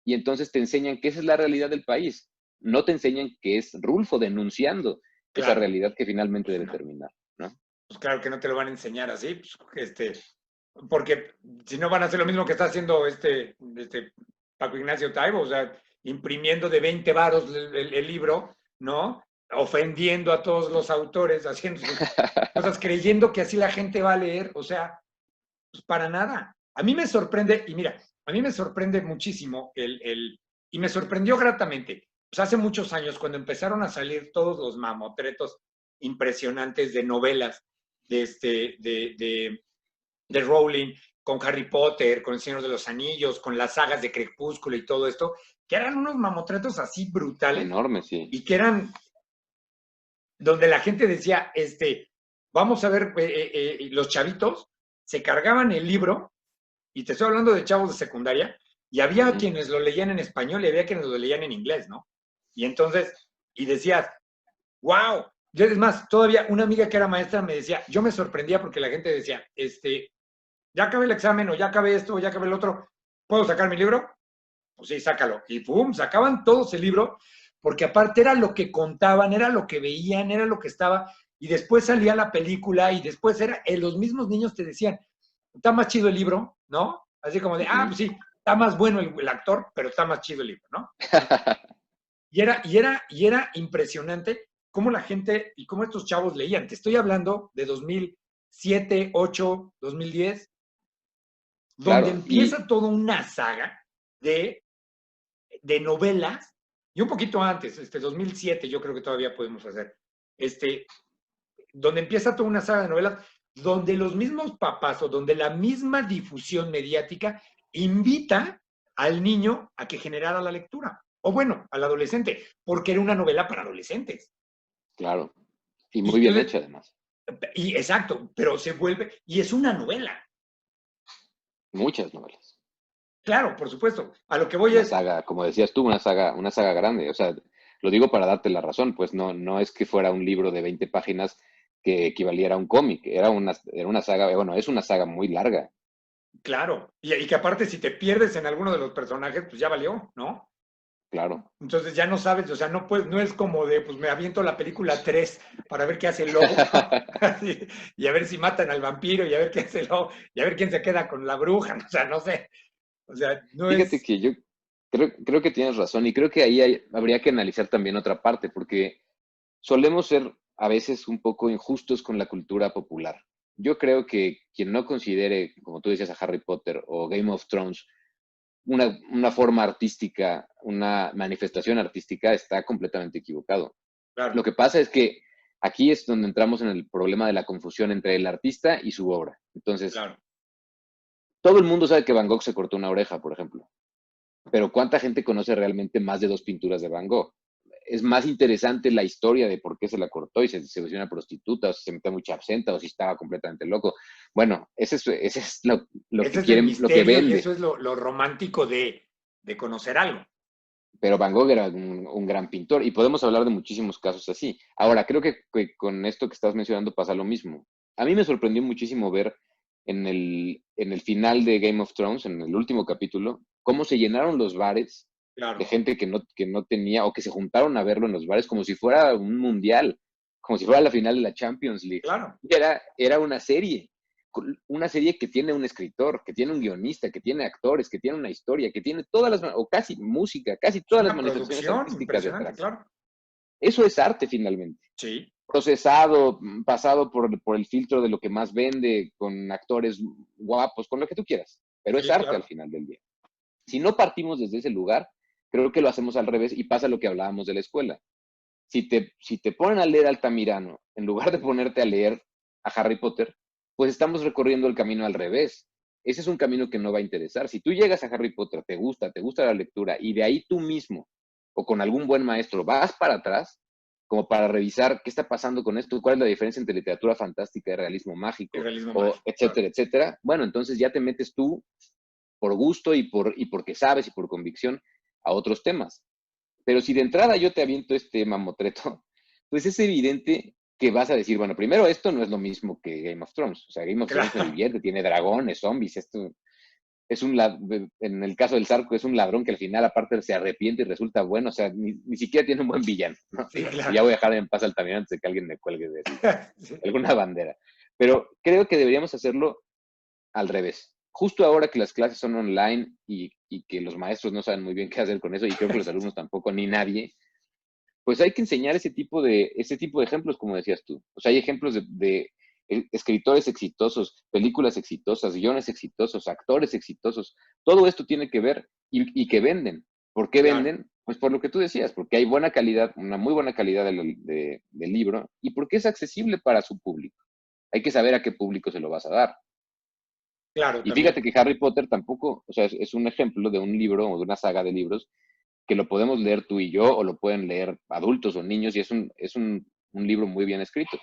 Y entonces te enseñan que esa es la realidad del país. No te enseñan que es Rulfo denunciando esa Claro, realidad que finalmente pues debe no. terminar, ¿no? Pues claro que no te lo van a enseñar así, pues, porque si no van a hacer lo mismo que está haciendo Paco Ignacio Taibo, o sea, imprimiendo de 20 varos el libro, ¿no? Ofendiendo a todos los autores, haciendo sus cosas, creyendo que así la gente va a leer, o sea, pues para nada. A mí me sorprende, y mira, a mí me sorprende muchísimo y me sorprendió gratamente. Pues hace muchos años, cuando empezaron a salir todos los mamotretos impresionantes de novelas de Rowling, con Harry Potter, con El Señor de los Anillos, con las sagas de Crepúsculo y todo esto, que eran unos mamotretos así brutales Enorme, sí. y que eran donde la gente decía, vamos a ver, los chavitos se cargaban el libro, y te estoy hablando de chavos de secundaria, y había quienes lo leían en español y había quienes lo leían en inglés, ¿no? Y entonces, y decías, wow. Yo, es más, todavía una amiga que era maestra me decía, yo me sorprendía porque la gente decía, ya acabé el examen, o ya acabé esto, o ya acabé el otro, ¿puedo sacar mi libro? Pues sí, sácalo. Y pum, sacaban todos el libro, porque aparte era lo que contaban, era lo que veían, era lo que estaba, y después salía la película, y después los mismos niños te decían, está más chido el libro, ¿no? Así como de, pues sí, está más bueno el actor, pero está más chido el libro, ¿no? Y era impresionante cómo la gente y cómo estos chavos leían. Te estoy hablando de 2007, 2008, 2010, donde Claro, empieza toda una saga de, de novelas, y un poquito antes, 2007, yo creo que todavía podemos hacer, donde empieza toda una saga de novelas, donde los mismos papás o donde la misma difusión mediática invita al niño a que generara la lectura. O bueno, al adolescente, porque era una novela para adolescentes. claro. Y Y muy bien entonces, hecha, además. y exacto, pero se vuelve, y es una novela. Muchas novelas. Claro, por supuesto. A lo que voy Una es, saga, como decías tú, una saga grande. O sea, lo digo para darte la razón, pues no es que fuera un libro de 20 páginas que equivaliera a un cómic. Era una saga, bueno, es una saga muy larga. claro, y que aparte si te pierdes en alguno de los personajes, pues ya valió, ¿no? Claro. Entonces ya no sabes, o sea, no, pues, no es como de, pues me aviento la película 3 para ver qué hace el lobo, y a ver si matan al vampiro, y a ver qué hace el lobo, y a ver quién se queda con la bruja, o sea, no sé, o sea, no Fíjate es, que yo creo que tienes razón y creo que ahí habría que analizar también otra parte, porque solemos ser a veces un poco injustos con la cultura popular. Yo creo que quien no considere, como tú decías, a Harry Potter o Game of Thrones una forma artística, una manifestación artística, está completamente equivocado. claro, Lo que pasa es que aquí es donde entramos en el problema de la confusión entre el artista y su obra. Entonces, claro. todo el mundo sabe que Van Gogh se cortó una oreja, por ejemplo, pero ¿cuánta gente conoce realmente más de dos pinturas de Van Gogh? Es más interesante la historia de por qué se la cortó y se volvió una prostituta, o si se metió mucha absenta, o si estaba completamente loco. Bueno, ese es lo Ese que es el quieren, lo que misterio y vende. eso es lo romántico de conocer algo. Pero Van Gogh era un gran pintor y podemos hablar de muchísimos casos así. Ahora, creo que con esto que estás mencionando pasa lo mismo. A mí me sorprendió muchísimo ver en el final de Game of Thrones, en el último capítulo, cómo se llenaron los bares de Claro, gente que no tenía o que se juntaron a verlo en los bares como si fuera un mundial, como si fuera la final de la Champions League. claro, Y era una serie que tiene un escritor, que tiene un guionista, que tiene actores, que tiene una historia, que tiene todas o casi música, casi es todas las una manifestaciones producción artísticas impresionante, detrás. claro. Eso es arte finalmente. Sí, Procesado, pasado por el filtro de lo que más vende, con actores guapos, con lo que tú quieras. Pero es sí, arte al claro. final del día. Si no partimos desde ese lugar, creo que lo hacemos al revés y pasa lo que hablábamos de la escuela. Si te ponen a leer Altamirano, en lugar de ponerte a leer a Harry Potter, pues estamos recorriendo el camino al revés. Ese es un camino que no va a interesar. Si tú llegas a Harry Potter, te gusta la lectura y de ahí tú mismo o con algún buen maestro vas para atrás, como para revisar qué está pasando con esto, cuál es la diferencia entre literatura fantástica y realismo El mágico, realismo o mágico, claro. etcétera, etcétera. Bueno, entonces ya te metes tú por gusto y porque sabes y por convicción a otros temas. Pero si de entrada yo te aviento este mamotreto, pues es evidente que vas a decir, bueno, primero esto no es lo mismo que Game of Thrones. O sea, Game of Thrones me Claro, divierte, tiene dragones, zombies, esto es en el caso del Zarco es un ladrón que al final aparte se arrepiente y resulta bueno, o sea, ni siquiera tiene un buen villano, ¿no? sí, Y claro. ya voy a dejar en paz al también antes de que alguien me cuelgue de Sí, alguna bandera. Pero creo que deberíamos hacerlo al revés. Justo ahora que las clases son online y y que los maestros no saben muy bien qué hacer con eso, y creo que los alumnos tampoco, ni nadie, pues hay que enseñar ese tipo de ejemplos, como decías tú. O sea, hay ejemplos de escritores exitosos, películas exitosas, guiones exitosos, actores exitosos. Todo esto tiene que ver y que venden. ¿Por qué Claro, venden? Pues por lo que tú decías, porque hay buena calidad, una muy buena calidad del libro y porque es accesible para su público. Hay que saber a qué público se lo vas a dar. claro, Y también. fíjate que Harry Potter tampoco, o sea, es un ejemplo de un libro o de una saga de libros que lo podemos leer tú y yo o lo pueden leer adultos o niños y es un libro muy bien escrito.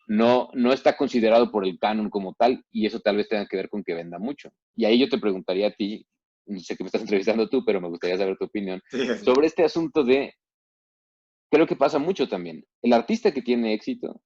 No está considerado por el canon como tal y eso tal vez tenga que ver con que venda mucho. Y ahí yo te preguntaría a ti, no sé que me estás entrevistando tú, pero me gustaría saber tu opinión Sí, sí. sobre este asunto de, creo que pasa mucho también, el artista que tiene éxito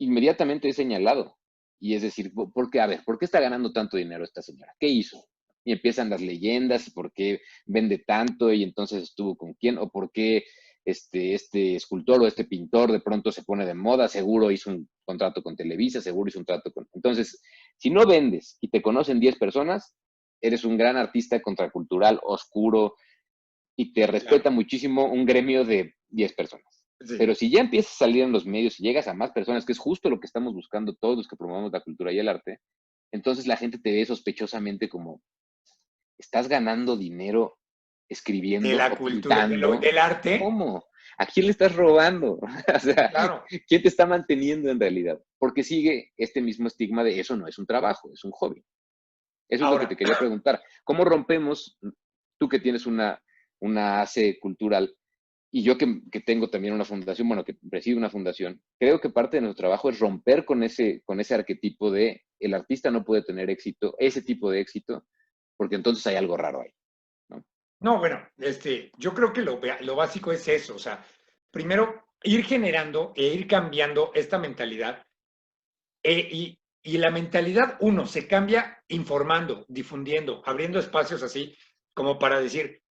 inmediatamente es señalado. Y es decir, ¿por qué? A ver, ¿por qué está ganando tanto dinero esta señora? ¿Qué hizo? Y empiezan las leyendas, y por qué vende tanto y entonces estuvo con quién, o por qué este escultor o este pintor de pronto se pone de moda, seguro hizo un contrato con Televisa, seguro hizo un trato con... Entonces, si no vendes y te conocen 10 personas, eres un gran artista contracultural, oscuro, y te Claro, respeta muchísimo un gremio de 10 personas. sí. Pero si ya empiezas a salir en los medios y llegas a más personas, que es justo lo que estamos buscando todos los que promovemos la cultura y el arte, entonces la gente te ve sospechosamente como, ¿estás ganando dinero De escribiendo la o cultura, pintando? del arte, ¿Cómo? ¿A quién le estás robando? O sea, claro. ¿quién te está manteniendo en realidad? Porque sigue este mismo estigma de eso no es un trabajo, es un hobby. Eso es lo que te Ahora, quería preguntar. ¿Cómo rompemos, tú que tienes una ACE cultural y yo que tengo también una fundación, bueno, que presido una fundación, creo que parte de nuestro trabajo es romper con ese arquetipo de el artista no puede tener éxito, ese tipo de éxito, porque entonces hay algo raro ahí, ¿no? no, bueno, yo creo que lo básico es eso, o sea, primero ir generando e ir cambiando esta mentalidad y la mentalidad, uno, se cambia informando, difundiendo, abriendo espacios así como para decir,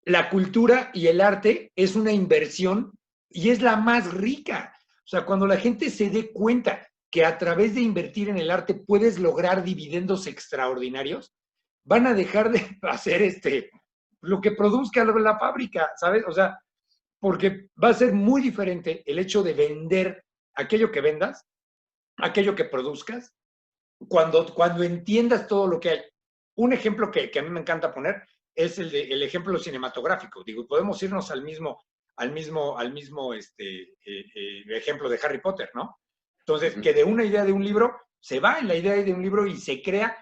la cultura y el arte es una inversión y es la más rica. O sea, cuando la gente se dé cuenta que a través de invertir en el arte puedes lograr dividendos extraordinarios, van a dejar de hacer lo que produzca la fábrica, ¿sabes? O sea, porque va a ser muy diferente el hecho de vender aquello que vendas, aquello que produzcas, cuando entiendas todo lo que hay. Un ejemplo que a mí me encanta poner es el ejemplo cinematográfico. Digo, podemos irnos al mismo ejemplo de Harry Potter, ¿no? Entonces, Ujú. que de una idea de un libro se va en la idea de un libro y se crea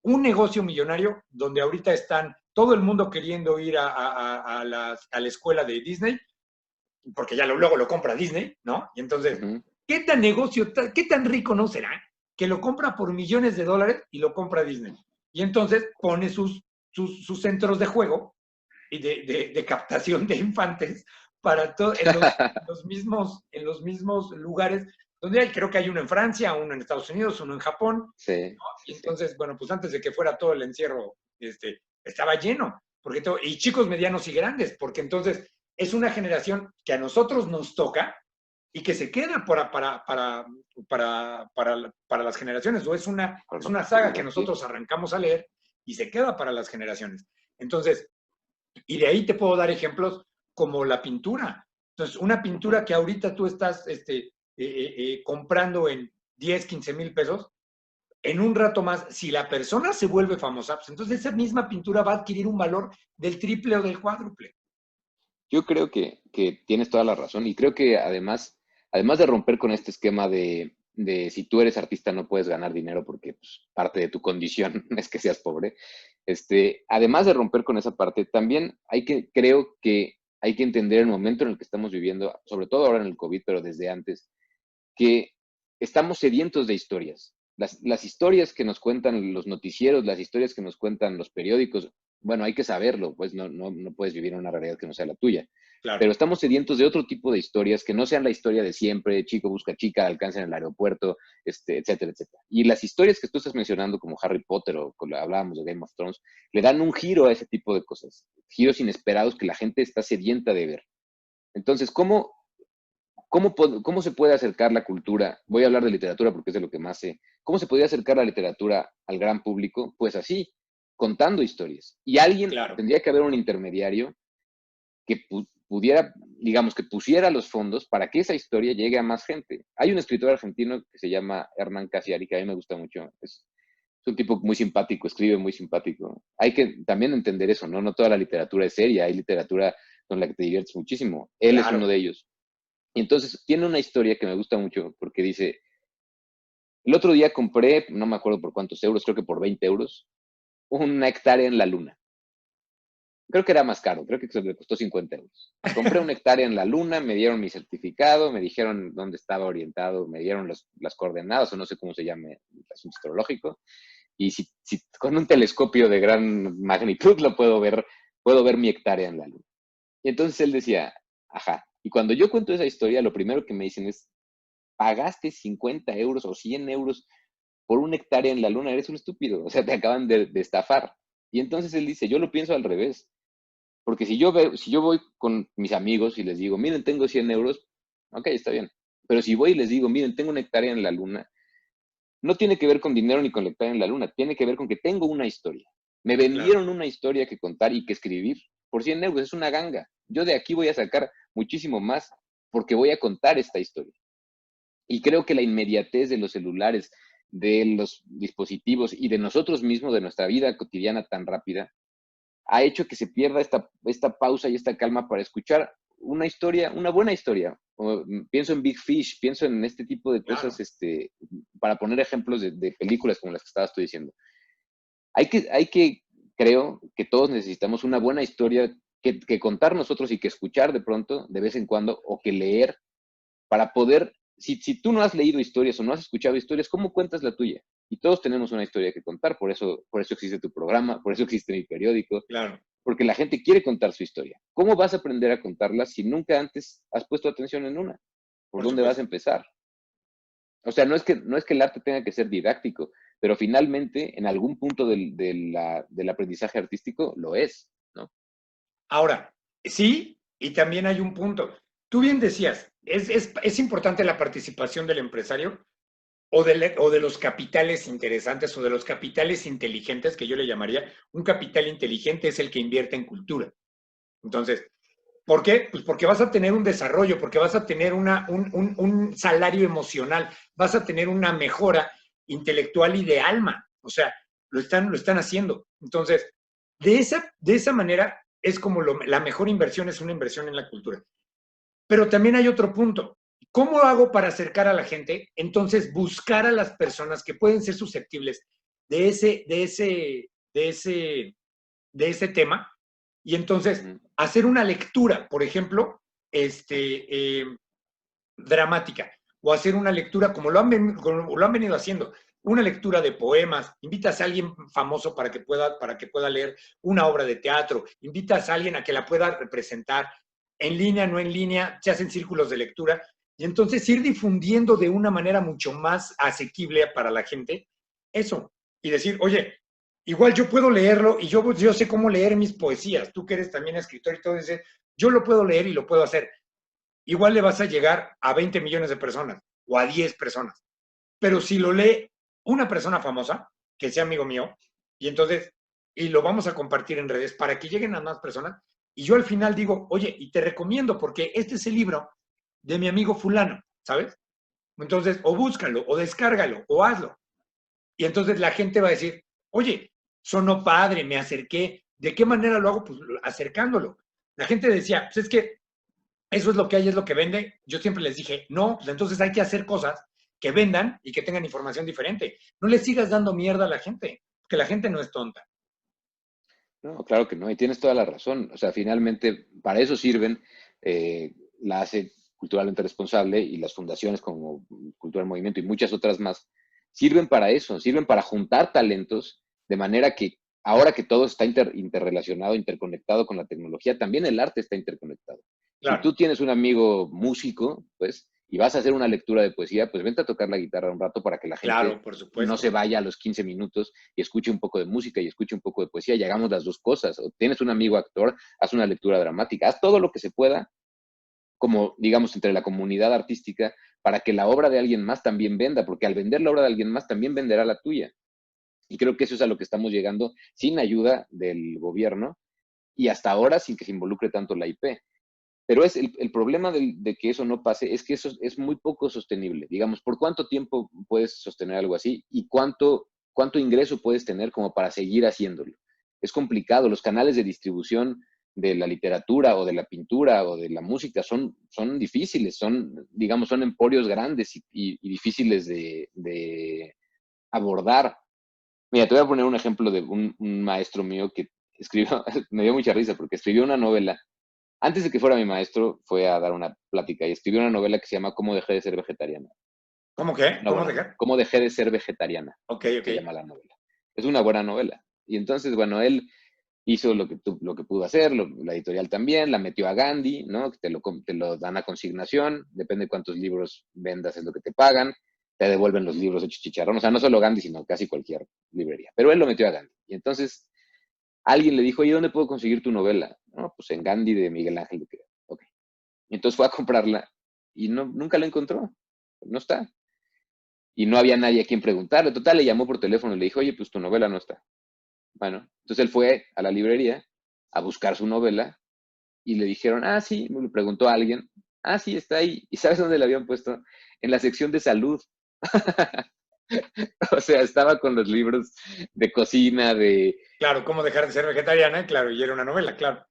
un negocio millonario donde ahorita están todo el mundo queriendo ir a la escuela de Disney, porque ya luego lo compra Disney, ¿no? Y entonces, Ujú. ¿qué tan negocio, qué tan rico no será que lo compra por millones de dólares y lo compra Disney? Y entonces pone sus centros de juego y de captación de infantes para en los mismos lugares donde hay, creo que hay uno en Francia, uno en Estados Unidos, uno en Japón, ¿no? Sí, Y sí, sí. entonces, bueno, pues antes de que fuera todo el encierro, estaba lleno, y chicos medianos y grandes, porque entonces es una generación que a nosotros nos toca y que se queda para las generaciones, o Para es la una saga que posteridad, sí. nosotros arrancamos a leer y se queda para las generaciones. Entonces, y de ahí te puedo dar ejemplos como la pintura. Entonces, una Ujú. pintura que ahorita tú estás comprando en 10, 15 mil pesos, en un rato más, si la persona se vuelve famosa, pues entonces esa misma pintura va a adquirir un valor del triple o del cuádruple. Yo creo que tienes toda la razón y creo que además de romper con este esquema de si tú eres artista no puedes ganar dinero porque pues, parte de tu condición es que seas pobre, además de romper con esa parte, también creo que hay que entender el momento en el que estamos viviendo, sobre todo ahora en el COVID, pero desde antes, que estamos sedientos de historias. Las historias que nos cuentan los noticieros, las historias que nos cuentan los periódicos, bueno, hay que saberlo, pues no puedes vivir en una realidad que no sea la tuya. Claro. Pero estamos sedientos de otro tipo de historias que no sean la historia de siempre, chico busca chica, alcanza en el aeropuerto, etcétera, etcétera. Y las historias que tú estás mencionando, como Harry Potter o como hablábamos de Game of Thrones, le dan un giro a ese tipo de cosas, giros inesperados que la gente está sedienta de ver. Entonces, ¿cómo se puede acercar la cultura? Voy a hablar de literatura porque es de lo que más sé. ¿Cómo se podría acercar la literatura al gran público? Pues así, contando historias. Y alguien, Claro. tendría que haber un intermediario que pudiera, digamos, que pusiera los fondos para que esa historia llegue a más gente. Hay un escritor argentino que se llama Hernán Casiari, que a mí me gusta mucho. Es un tipo muy simpático, escribe muy simpático. Hay que también entender eso, ¿no? No toda la literatura es seria, hay literatura con la que te diviertes muchísimo. Él es uno Claro. de ellos. Y entonces tiene una historia que me gusta mucho porque dice, el otro día compré, no me acuerdo por cuántos euros, creo que por 20 euros, una hectárea en la luna. Creo que era más caro, creo que se me costó 50 euros. Compré una hectárea en la luna, me dieron mi certificado, me dijeron dónde estaba orientado, me dieron las coordenadas, o no sé cómo se llame el asunto astrológico, y si con un telescopio de gran magnitud lo puedo ver mi hectárea en la luna. Y entonces él decía, ajá, y cuando yo cuento esa historia, lo primero que me dicen es, pagaste 50 euros o 100 euros por una hectárea en la luna, eres un estúpido, o sea, te acaban de estafar. Y entonces él dice, yo lo pienso al revés. Porque si yo voy con mis amigos y les digo, miren, tengo 100 euros, ok, está bien. Pero si voy y les digo, miren, tengo una hectárea en la luna, no tiene que ver con dinero ni con la hectárea en la luna, tiene que ver con que tengo una historia. Me Claro. vendieron una historia que contar y que escribir por 100 euros, es una ganga. Yo de aquí voy a sacar muchísimo más porque voy a contar esta historia. Y creo que la inmediatez de los celulares, de los dispositivos y de nosotros mismos, de nuestra vida cotidiana tan rápida, ha hecho que se pierda esta pausa y esta calma para escuchar una historia, una buena historia. Pienso en Big Fish, pienso en este tipo de cosas, Claro. para poner ejemplos de películas como las que estabas tú diciendo. Hay que, creo que todos necesitamos una buena historia que contar nosotros y que escuchar de pronto, de vez en cuando, o que leer para poder, si tú no has leído historias o no has escuchado historias, ¿cómo cuentas la tuya? Y todos tenemos una historia que contar, por eso existe tu programa, por eso existe mi periódico, Claro. porque la gente quiere contar su historia. ¿Cómo vas a aprender a contarla si nunca antes has puesto atención en una? ¿Por Por dónde vas a supuesto. empezar? O sea, no es que el arte tenga que ser didáctico, pero finalmente, en algún punto del aprendizaje artístico, lo es, ¿no? Ahora, sí, y también hay un punto. Tú bien decías, es importante la participación del empresario o de los capitales interesantes o de los capitales inteligentes, que yo le llamaría. Un capital inteligente es el que invierte en cultura. Entonces, ¿por qué? Pues porque vas a tener un desarrollo, porque vas a tener un salario emocional, vas a tener una mejora intelectual y de alma. O sea, lo están haciendo. Entonces, de esa manera es como la mejor inversión es una inversión en la cultura. Pero también hay otro punto. ¿Cómo hago para acercar a la gente? Entonces, buscar a las personas que pueden ser susceptibles de ese tema y entonces Ujú. hacer una lectura, por ejemplo, dramática, o hacer una lectura como lo han venido haciendo, una lectura de poemas, invitas a alguien famoso para que pueda leer una obra de teatro, invitas a alguien a que la pueda representar, en línea, no en línea, se hacen círculos de lectura, y entonces ir difundiendo de una manera mucho más asequible para la gente eso, y decir, oye, igual yo puedo leerlo y yo sé cómo leer mis poesías, tú que eres también escritor y todo eso, yo lo puedo leer y lo puedo hacer. Igual le vas a llegar a 20 millones de personas o a 10 personas. Pero si lo lee una persona famosa, que sea amigo mío, y entonces, y lo vamos a compartir en redes para que lleguen a más personas, y yo al final digo, oye, y te recomiendo porque este es el libro de mi amigo fulano, ¿sabes? Entonces, o búscalo, o descárgalo, o hazlo. Y entonces la gente va a decir, oye, sonó padre, me acerqué. ¿De qué manera lo hago? Pues acercándolo. La gente decía, pues es que eso es lo que hay, es lo que vende. Yo siempre les dije, no, pues entonces hay que hacer cosas que vendan y que tengan información diferente. No le sigas dando mierda a la gente, porque la gente no es tonta. No, claro que no, y tienes toda la razón. O sea, finalmente, para eso sirven la ACE Culturalmente Responsable y las fundaciones como Cultura en Movimiento y muchas otras más, sirven para eso, sirven para juntar talentos de manera que ahora que todo está interrelacionado, interconectado con la tecnología, también el arte está interconectado. Si Claro, tú tienes un amigo músico, pues, y vas a hacer una lectura de poesía, pues vente a tocar la guitarra un rato para que la gente claro, por no se supuesto. vaya a los 15 minutos y escuche un poco de música y escuche un poco de poesía y hagamos las dos cosas. O tienes un amigo actor, haz una lectura dramática, haz todo lo que se pueda, como digamos, entre la comunidad artística, para que la obra de alguien más también venda, porque al vender la obra de alguien más también venderá la tuya. Y creo que eso es a lo que estamos llegando sin ayuda del gobierno y hasta ahora sin que se involucre tanto la IP. Pero es el problema de que eso no pase es que eso es muy poco sostenible. Digamos, ¿por cuánto tiempo puedes sostener algo así? ¿Y cuánto ingreso puedes tener como para seguir haciéndolo? Es complicado. Los canales de distribución de la literatura o de la pintura o de la música son difíciles, digamos, son emporios grandes y difíciles de abordar. Mira, te voy a poner un ejemplo de un maestro mío que escribió, me dio mucha risa porque escribió una novela. Antes de que fuera mi maestro, fue a dar una plática y escribió una novela que se llama ¿Cómo dejé de ser vegetariana? ¿Cómo qué? Una ¿Cómo buena de qué? novela. ¿Cómo dejé de ser vegetariana? Ok, ok. Se llama la novela. Es una buena novela. Y entonces, bueno, él hizo lo que pudo hacer, la editorial también, la metió a Gandhi, ¿no? Que te lo dan a consignación, depende de cuántos libros vendas es lo que te pagan, te devuelven los libros hechos chicharrón, o sea, no solo Gandhi, sino casi cualquier librería. Pero él lo metió a Gandhi. Y entonces alguien le dijo, oye, ¿dónde puedo conseguir tu novela? No, pues en Gandhi de Miguel Ángel de Quevedo. Ok. Y entonces fue a comprarla y nunca la encontró, no está. Y no había nadie a quien preguntarle. Total, le llamó por teléfono y le dijo, oye, pues tu novela no está. Bueno, entonces él fue a la librería a buscar su novela y le dijeron, ah, sí, me lo preguntó a alguien, ah, sí, está ahí. ¿Y sabes dónde la habían puesto? En la sección de salud. O sea, estaba con los libros de cocina, de Claro, ¿cómo dejar de ser vegetariana? Claro, y era una novela, claro.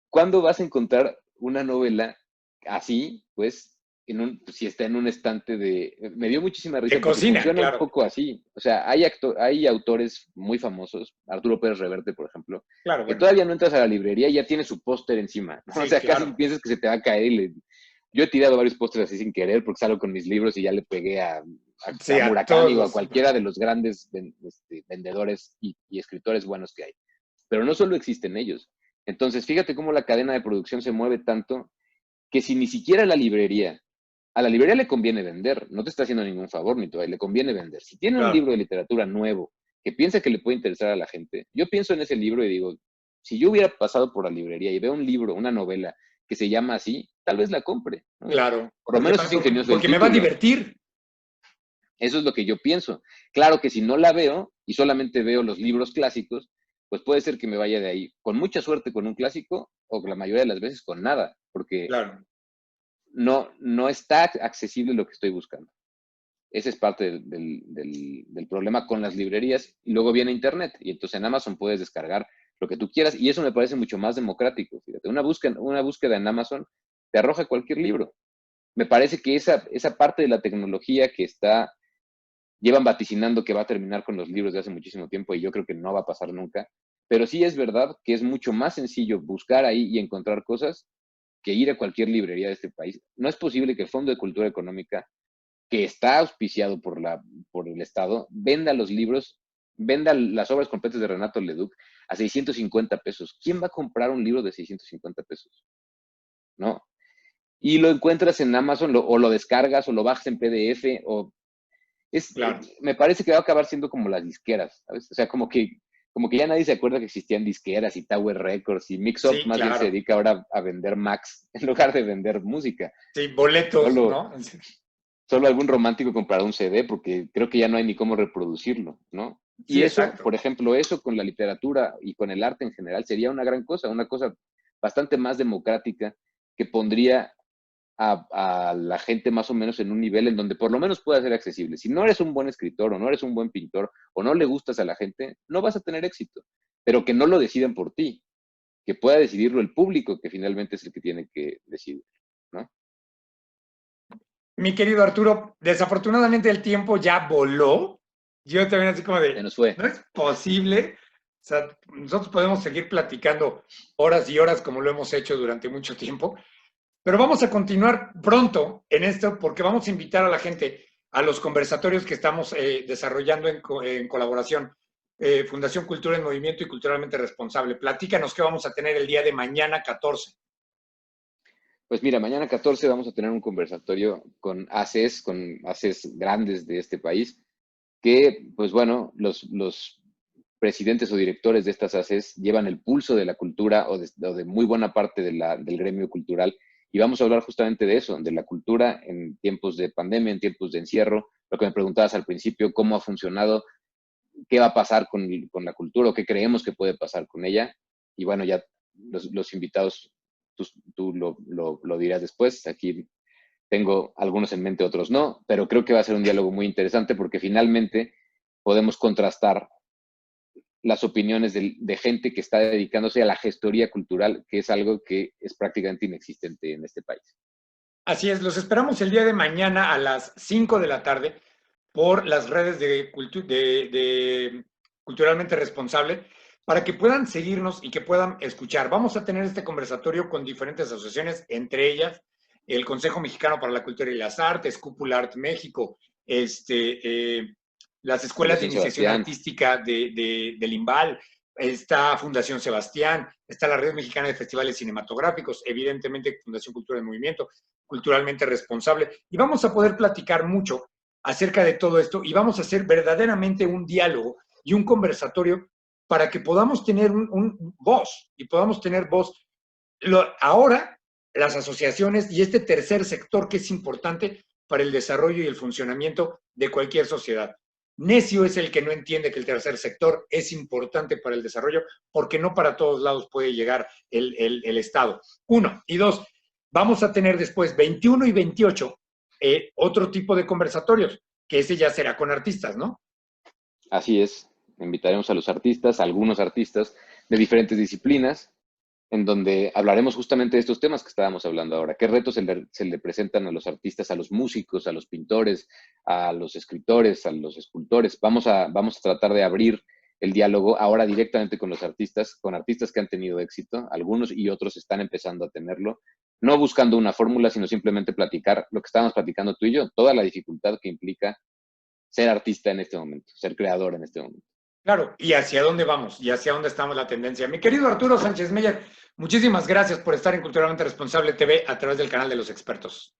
¿cuándo vas a encontrar una novela así? Pues, pues, si está en un estante de... Me dio muchísima De risa porque cocina, funciona un claro. poco así. O sea, hay autores muy famosos, Arturo Pérez Reverte, por ejemplo, Claro, que bueno. todavía no entras a la librería y ya tiene su póster encima, ¿no? O Sí, sea, casi claro. piensas que se te va a caer Yo he tirado varios pósters así sin querer porque salgo con mis libros y ya le pegué Sí, a a Murakami o a todos. cualquiera de los grandes vendedores y escritores buenos que hay. Pero no solo existen ellos. Entonces, fíjate cómo la cadena de producción se mueve tanto que si ni siquiera a la librería le conviene vender, no te está haciendo ningún favor ni todavía, le conviene vender. Si tiene un Claro. libro de literatura nuevo que piensa que le puede interesar a la gente, yo pienso en ese libro y digo, si yo hubiera pasado por la librería y veo un libro, una novela que se llama así, tal vez la compre, ¿no? Claro, Por lo menos es ingenioso el porque me va a título. divertir. Eso es lo que yo pienso. Claro que si no la veo y solamente veo los libros clásicos, pues puede ser que me vaya de ahí con mucha suerte con un clásico o la mayoría de las veces con nada, porque Claro. no está accesible lo que estoy buscando. Ese es parte del problema con las librerías. Y luego viene Internet. Y entonces en Amazon puedes descargar lo que tú quieras. Y eso me parece mucho más democrático. Fíjate, una búsqueda en Amazon te arroja cualquier libro. Me parece que esa parte de la tecnología que llevan vaticinando que va a terminar con los libros de hace muchísimo tiempo y yo creo que no va a pasar nunca. Pero sí es verdad que es mucho más sencillo buscar ahí y encontrar cosas que ir a cualquier librería de este país. No es posible que el Fondo de Cultura Económica, que está auspiciado por el Estado, venda los libros, venda las obras completas de Renato Leduc a 650 pesos. ¿Quién va a comprar un libro de 650 pesos? ¿No? Y lo encuentras en Amazon o lo descargas o lo bajas en PDF Claro. me parece que va a acabar siendo como las disqueras, ¿sabes? O sea, como que ya nadie se acuerda que existían disqueras y Tower Records y Mix Up Sí, más bien se claro. dedica ahora a vender Macs en lugar de vender música. Sí, boletos, Solo, ¿no? solo algún romántico comprará un CD porque creo que ya no hay ni cómo reproducirlo, ¿no? Sí, Y eso, exacto. por ejemplo, eso con la literatura y con el arte en general sería una cosa bastante más democrática que pondría a la gente más o menos en un nivel en donde por lo menos pueda ser accesible. Si no eres un buen escritor o no eres un buen pintor o no le gustas a la gente, no vas a tener éxito, pero que no lo decidan por ti, que pueda decidirlo el público, que finalmente es el que tiene que decidir, ¿no? Mi querido Arturo, desafortunadamente el tiempo ya voló. Yo también así como Se de, nos fue. no es posible. O sea, nosotros podemos seguir platicando horas y horas como lo hemos hecho durante mucho tiempo, pero vamos a continuar pronto en esto porque vamos a invitar a la gente a los conversatorios que estamos desarrollando en colaboración. Fundación Cultura en Movimiento y Culturalmente Responsable. Platícanos qué vamos a tener el día de mañana 14. Pues mira, mañana 14 vamos a tener un conversatorio con ACES grandes de este país, que, pues bueno, los presidentes o directores de estas ACES llevan el pulso de la cultura o de muy buena parte del gremio cultural. Y vamos a hablar justamente de eso, de la cultura en tiempos de pandemia, en tiempos de encierro, lo que me preguntabas al principio, cómo ha funcionado. qué va a pasar con la cultura o qué creemos que puede pasar con ella. Y bueno, ya los invitados, tú lo dirás después. Aquí tengo algunos en mente, otros no, pero creo que va a ser un diálogo muy interesante porque finalmente podemos contrastar las opiniones de gente que está dedicándose a la gestoría cultural, que es algo que es prácticamente inexistente en este país. Así es, los esperamos el día de mañana a las 5 de la tarde por las redes de Culturalmente Responsable para que puedan seguirnos y que puedan escuchar. Vamos a tener este conversatorio con diferentes asociaciones, entre ellas el Consejo Mexicano para la Cultura y las Artes, Cúpula Art México, las escuelas de Fundación iniciación Sebastián. artística del IMBAL, está Fundación Sebastián, está la Red Mexicana de Festivales Cinematográficos, evidentemente Fundación Cultura en Movimiento, Culturalmente Responsable, y vamos a poder platicar mucho acerca de todo esto y vamos a hacer verdaderamente un diálogo y un conversatorio para que podamos tener un voz y podamos tener voz. Ahora, las asociaciones y este tercer sector que es importante para el desarrollo y el funcionamiento de cualquier sociedad. Necio es el que no entiende que el tercer sector es importante para el desarrollo porque no para todos lados puede llegar el Estado. Uno. Y dos, vamos a tener después 21 y 28 otro tipo de conversatorios, que ese ya será con artistas, ¿no? Así es, invitaremos a los artistas, a algunos artistas de diferentes disciplinas, en donde hablaremos justamente de estos temas que estábamos hablando ahora. ¿Qué retos se le presentan a los artistas, a los músicos, a los pintores, a los escritores, a los escultores? Vamos a tratar de abrir el diálogo ahora directamente con los artistas, con artistas que han tenido éxito, algunos y otros están empezando a tenerlo, no buscando una fórmula, sino simplemente platicar lo que estábamos platicando tú y yo, toda la dificultad que implica ser artista en este momento, ser creador en este momento. Claro, y hacia dónde vamos y hacia dónde estamos la tendencia. Mi querido Arturo Sánchez Meyer, muchísimas gracias por estar en Culturalmente Responsable TV a través del canal de los expertos.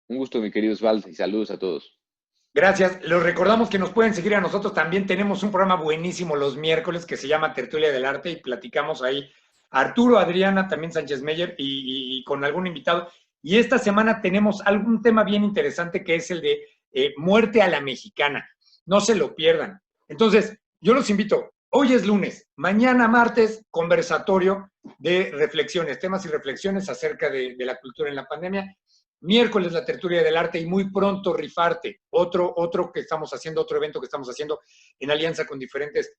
Un gusto, mi querido Osvaldo, y saludos a todos. Gracias. Les recordamos que nos pueden seguir a nosotros. También tenemos un programa buenísimo los miércoles que se llama Tertulia del Arte y platicamos ahí Arturo, Adriana, también Sánchez Meyer y con algún invitado. Y esta semana tenemos algún tema bien interesante que es el de muerte a la mexicana. No se lo pierdan. Entonces, yo los invito. Hoy es lunes, mañana martes, conversatorio de reflexiones, temas y reflexiones acerca de la cultura en la pandemia. Miércoles la tertulia del arte y muy pronto Rifarte, otro que estamos haciendo, otro evento que estamos haciendo en alianza con diferentes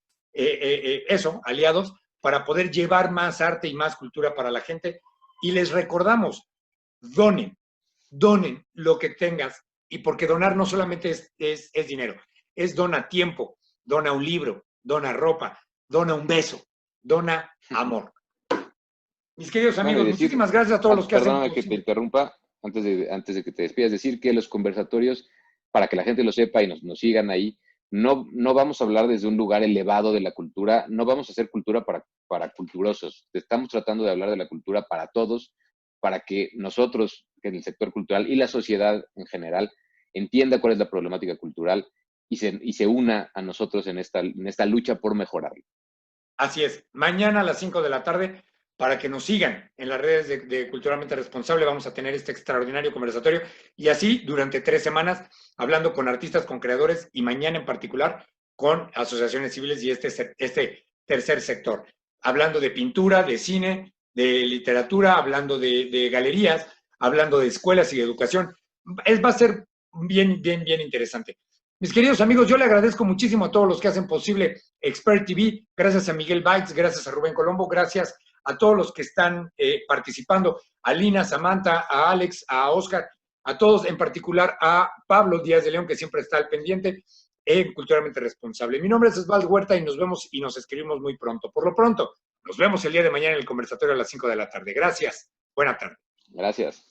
aliados para poder llevar más arte y más cultura para la gente. Y les recordamos, donen lo que tengas, y porque donar no solamente es dinero, es dona tiempo, dona un libro, dona ropa, dona un beso, dona amor. Mis queridos amigos, muchísimas gracias a todos los que hacen. Perdóname que te interrumpa, antes de que te despidas, decir que los conversatorios, para que la gente lo sepa y nos sigan ahí, no vamos a hablar desde un lugar elevado de la cultura, no vamos a hacer cultura para culturosos. Estamos tratando de hablar de la cultura para todos, para que nosotros, en el sector cultural y la sociedad en general, entienda cuál es la problemática cultural y se una a nosotros en esta lucha por mejorarlo. Así es. Mañana a las 5 de la tarde, para que nos sigan en las redes de Culturalmente Responsable, vamos a tener este extraordinario conversatorio y así durante 3 semanas, hablando con artistas, con creadores y mañana en particular con asociaciones civiles y este tercer sector. Hablando de pintura, de cine, de literatura, hablando de galerías, hablando de escuelas y de educación. Va a ser bien interesante. Mis queridos amigos, yo le agradezco muchísimo a todos los que hacen posible Expert TV, gracias a Miguel Baitz, gracias a Rubén Colombo, gracias a todos los que están participando, a Lina, Samantha, a Alex, a Oscar, a todos, en particular a Pablo Díaz de León, que siempre está al pendiente en Culturalmente Responsable. Mi nombre es Osvaldo Huerta y nos vemos y nos escribimos muy pronto. Por lo pronto, nos vemos el día de mañana en el conversatorio a las 5 de la tarde. Gracias. Buena tarde. Gracias.